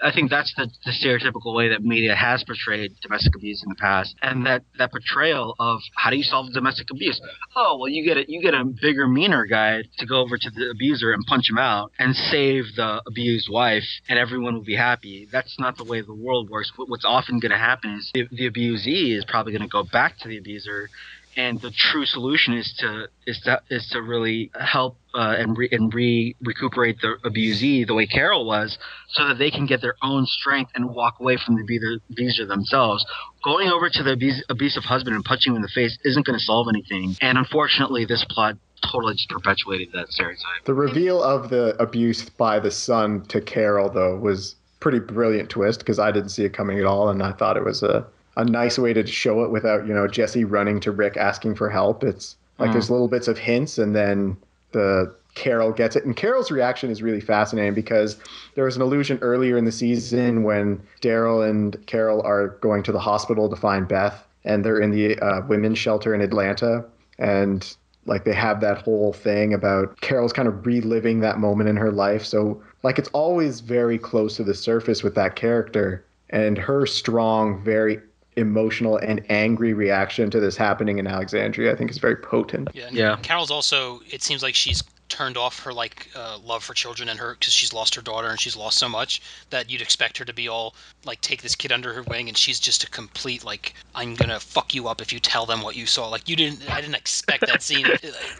I think that's the stereotypical way that media has portrayed domestic abuse in the past. And that portrayal of how do you solve domestic abuse? Oh, well, you get a bigger, meaner guy to go over to the abuser and punch him out and save the abused wife, and everyone will be happy. That's not the way the world works. What's often going to happen is the abusee is probably going to go back to the abuser. And the true solution is to really help and recuperate the abusee the way Carol was, so that they can get their own strength and walk away from the abuser themselves. Going over to the abusive husband and punching him in the face isn't going to solve anything. And unfortunately, this plot totally just perpetuated that stereotype. The reveal of the abuse by the son to Carol, though, was pretty brilliant twist because I didn't see it coming at all, and I thought it was a nice way to show it without, Jesse running to Rick asking for help. It's like there's little bits of hints, and then the Carol gets it. And Carol's reaction is really fascinating because there was an allusion earlier in the season when Daryl and Carol are going to the hospital to find Beth, and they're in the women's shelter in Atlanta. And like they have that whole thing about Carol's kind of reliving that moment in her life. So like it's always very close to the surface with that character, and her strong, very emotional and angry reaction to this happening in Alexandria, I think, is very potent. Yeah. Carol's also, it seems like she's turned off her love for children and her, because she's lost her daughter and she's lost so much that you'd expect her to be all like take this kid under her wing, and she's just a complete like, I'm gonna fuck you up if you tell them what you saw. Like I didn't expect that scene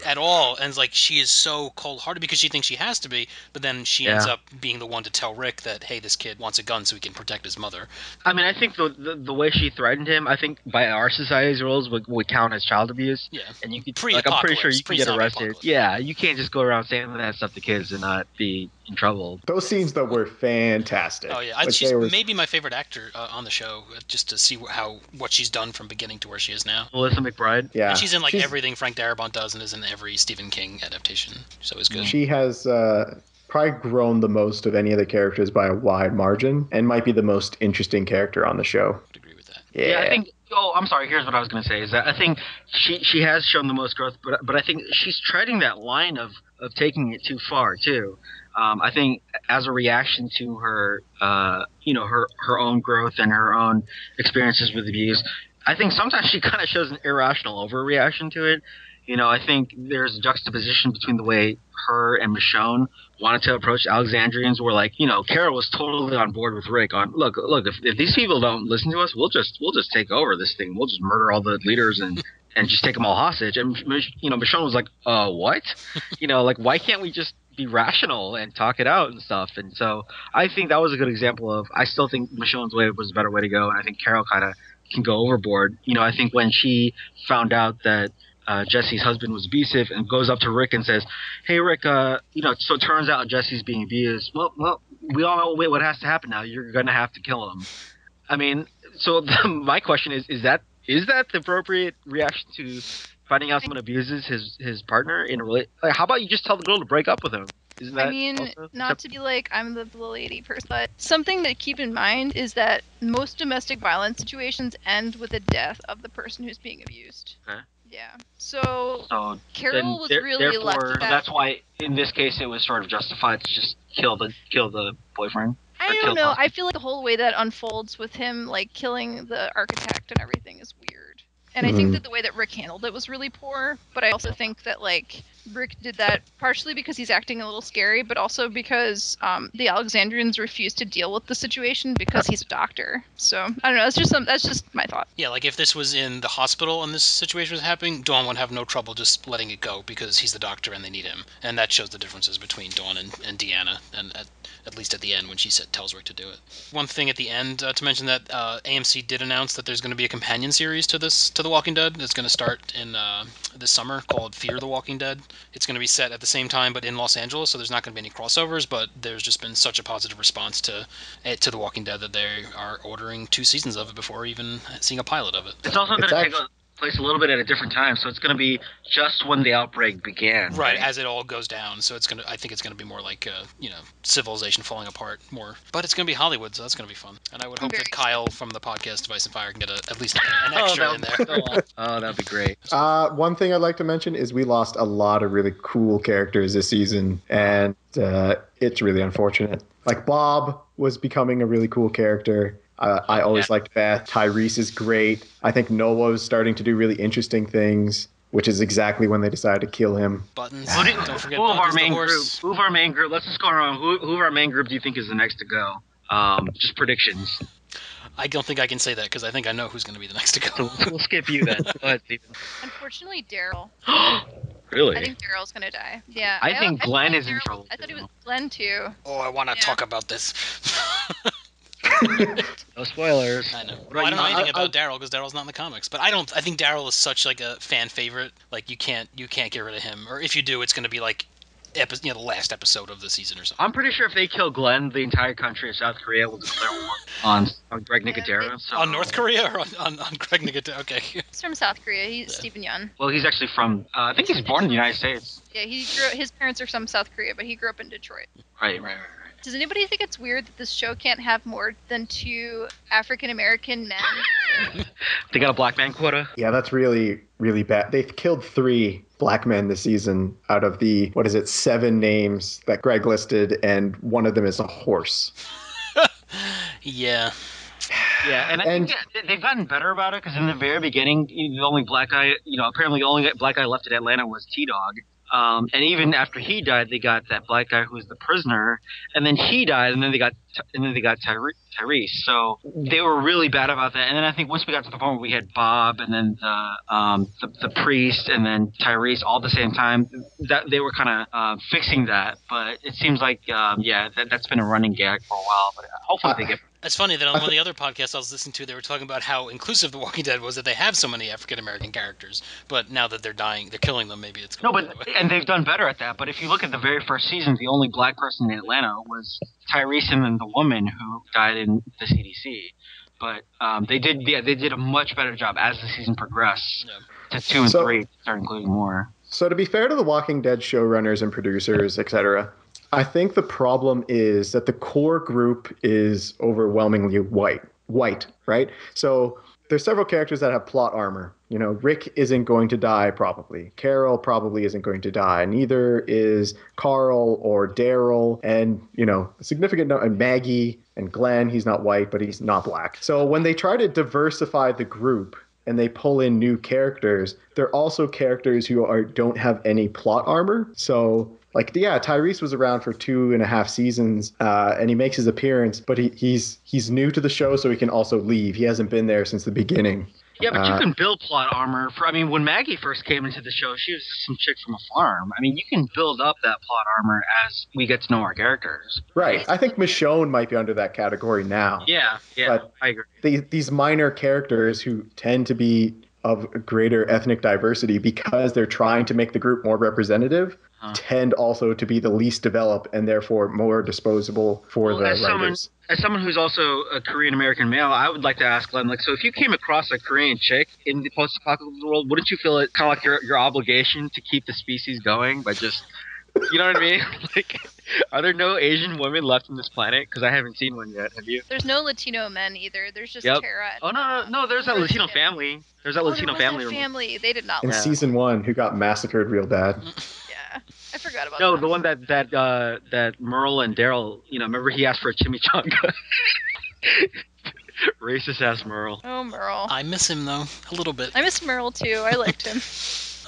at all. And it's like she is so cold-hearted because she thinks she has to be, but then she ends up being the one to tell Rick that, hey, this kid wants a gun so he can protect his mother. I mean, I think the way she threatened him, I think by our society's rules would count as child abuse. Yeah. And you could, I'm pretty sure you can get arrested. Yeah, you can't just go around saying that stuff to kids and not be in trouble. Those scenes, though, were fantastic. Oh, yeah. She's maybe my favorite actor on the show, just to see what she's done from beginning to where she is now. Melissa McBride? Yeah. And she's in everything Frank Darabont does and is in every Stephen King adaptation. So it's good. She has probably grown the most of any of the characters by a wide margin and might be the most interesting character on the show. I would agree with that. Yeah, I think... Oh, I'm sorry. Here's what I was going to say, is that I think she has shown the most growth, but I think she's treading that line of taking it too far, too. I think as a reaction to her, her own growth and her own experiences with abuse, I think sometimes she kind of shows an irrational overreaction to it. I think there's a juxtaposition between the way her and Michonne wanted to approach Alexandrians, where Carol was totally on board with Rick on look if these people don't listen to us, we'll just take over this thing. We'll just murder all the leaders and just take them all hostage. And Michonne was like, what? Why can't we just be rational and talk it out and stuff? And so I think that was a good example of, I still think Michonne's way was a better way to go, and I think Carol kind of can go overboard. I think when she found out that Jesse's husband was abusive and goes up to Rick and says, hey, Rick, so it turns out Jesse's being abused. Well, we all know what has to happen now. You're going to have to kill him. I mean, so my question is that the appropriate reaction to finding out someone abuses his partner in a relationship? Like, how about you just tell the girl to break up with him? Isn't that not to be like, I'm the lady person, but something to keep in mind is that most domestic violence situations end with the death of the person who's being abused. Okay. Yeah. So Carol was really lucky. That's why in this case it was sort of justified to just kill the boyfriend. I don't know. I feel like the whole way that unfolds with him like killing the architect and everything is weird. And I think that the way that Rick handled it was really poor, but I also think that like Rick did that partially because he's acting a little scary, but also because the Alexandrians refused to deal with the situation because he's a doctor. So I don't know. That's just my thought. Yeah, like if this was in the hospital and this situation was happening, Dawn would have no trouble just letting it go because he's the doctor and they need him, and that shows the differences between Dawn and Deanna, and at least at the end when she tells Rick to do it. One thing at the end to mention that AMC did announce that there's going to be a companion series to The Walking Dead. It's going to start in this summer called Fear the Walking Dead. it's going to be set at the same time, but in Los Angeles, so there's not going to be any crossovers. But there's just been such a positive response to The Walking Dead that they are ordering 2 seasons of it before even seeing a pilot of it. It's also going to take place a little bit at a different time, so it's going to be just when the outbreak began. Right, as it all goes down. So I think it's going to be more like civilization falling apart more. But it's going to be Hollywood, so that's going to be fun. And I would hope that Kyle from the podcast Device and Fire can get at least an extra in there. Oh, that'd be great. One thing I'd like to mention is we lost a lot of really cool characters this season, and it's really unfortunate. Like Bob was becoming a really cool character. I always liked Beth. Tyrese is great. I think Noah was starting to do really interesting things, which is exactly when they decided to kill him. Buttons. Don't forget Buttons the horse. Who of our main group? Let's just go around. Who of our main group do you think is the next to go? Just predictions. I don't think I can say that because I think I know who's going to be the next to go. We'll skip you then. Go ahead, Steven. Unfortunately, Daryl. Really? I think Daryl's going to die. Yeah. I think Glenn is in trouble. I thought it was Glenn too. Oh, I want to talk about this. No spoilers. I know. Well, I don't know anything about Daryl because Daryl's not in the comics. But I think Daryl is such like a fan favorite. Like you can't get rid of him. Or if you do, it's going to be like the last episode of the season or something. I'm pretty sure if they kill Glenn, the entire country of South Korea will declare war on Greg Nicotero. So. On North Korea or on Greg Nicotero? Okay. He's from South Korea. He's Stephen Yeun. Well, he's actually from. I think he's born in the United States. Yeah, his parents are from South Korea, but he grew up in Detroit. Right. Does anybody think it's weird that this show can't have more than 2 African American men? They got a black man quota? Yeah, that's really, really bad. They've killed 3 black men this season out of the, 7 names that Greg listed, and one of them is a horse. Yeah. Yeah, and I think they've gotten better about it because in the very beginning, the only black guy, apparently the only black guy left in Atlanta was T-Dog. And even after he died, they got that black guy who was the prisoner, and then he died, and then they got Tyrese. So they were really bad about that. And then I think once we got to the point where we had Bob, and then the priest, and then Tyrese all at the same time, that they were kind of fixing that. But it seems like that's been a running gag for a while. But hopefully they get. It's funny that on one of the other podcasts I was listening to, they were talking about how inclusive The Walking Dead was, that they have so many African-American characters, but now that they're killing them, maybe it's going and they've done better at that. But if you look at the very first season, the only black person in Atlanta was Tyrese and then the woman who died in the CDC. But they did a much better job as the season progressed to 2 and 3, start including more. So to be fair to The Walking Dead showrunners and producers, etc., I think the problem is that the core group is overwhelmingly white, right? So there's several characters that have plot armor. Rick isn't going to die probably. Carol probably isn't going to die. Neither is Carl or Daryl. And, a significant number, and Maggie and Glenn, he's not white, but he's not black. So when they try to diversify the group and they pull in new characters, they're also characters who don't have any plot armor. So Tyrese was around for 2.5 seasons, and he makes his appearance, but he's new to the show, so he can also leave. He hasn't been there since the beginning. Yeah, but you can build plot armor. When Maggie first came into the show, she was some chick from a farm. You can build up that plot armor as we get to know our characters. Right. I think Michonne might be under that category now. Yeah, but I agree. These minor characters who tend to be of greater ethnic diversity because they're trying to make the group more representative tend also to be the least developed and therefore more disposable for the writers. As someone who's also a Korean American male, I would like to ask Glenn, so if you came across a Korean chick in the post-apocalyptic world, wouldn't you feel it kind of like your obligation to keep the species going by just, you know what I mean? Are there no Asian women left on this planet? Because I haven't seen one yet. Have you? There's no Latino men either. There's just Tara. And no. There's that Latino family. There's that Latino family. They did not. In season 1, who got massacred real bad. Yeah, I forgot about that. No, the one that Merle and Daryl. Remember he asked for a chimichanga. Racist ass Merle. Oh, Merle. I miss him though a little bit. I miss Merle too. I liked him.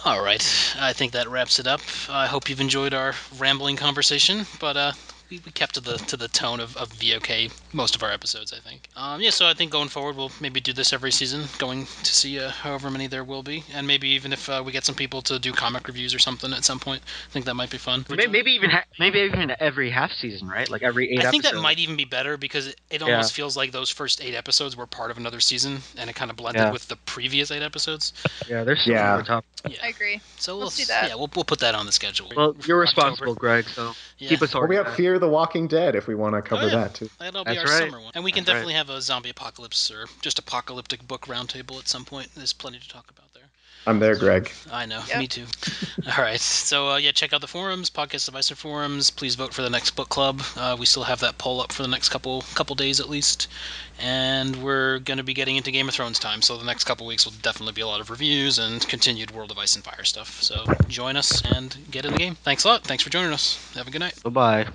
All right, I think that wraps it up. I hope you've enjoyed our rambling conversation, but we kept to the tone of VOK most of our episodes, I think. So I think going forward we'll maybe do this every season, going to see however many there will be, and maybe even if we get some people to do comic reviews or something at some point, I think that might be fun. Maybe even every half season, right? Like every 8 I think episodes. that might even be better because it almost feels like those first 8 episodes were part of another season, and it kind of blended with the previous 8 episodes. Yeah, there's so many more topics. Yeah. I agree. So Let's do that. Yeah, we'll put that on the schedule. Well, you're for responsible, October. Greg. So Yeah. keep us Well, we have organized. Fear the Walking Dead if we want to cover that too. That'll be That's our right. summer one. And we can That's right. definitely have a zombie apocalypse or just apocalyptic book roundtable at some point. There's plenty to talk about there. I'm there, Greg. I know, Yep. me too. All right, so check out the forums, Podcast Advisor forums. Please vote for the next book club. We still have that poll up for the next couple days at least, and we're going to be getting into Game of Thrones time. So the next couple weeks will definitely be a lot of reviews and continued World of Ice and Fire stuff. So join us and get in the game. Thanks a lot. Thanks for joining us. Have a good night. Bye-bye.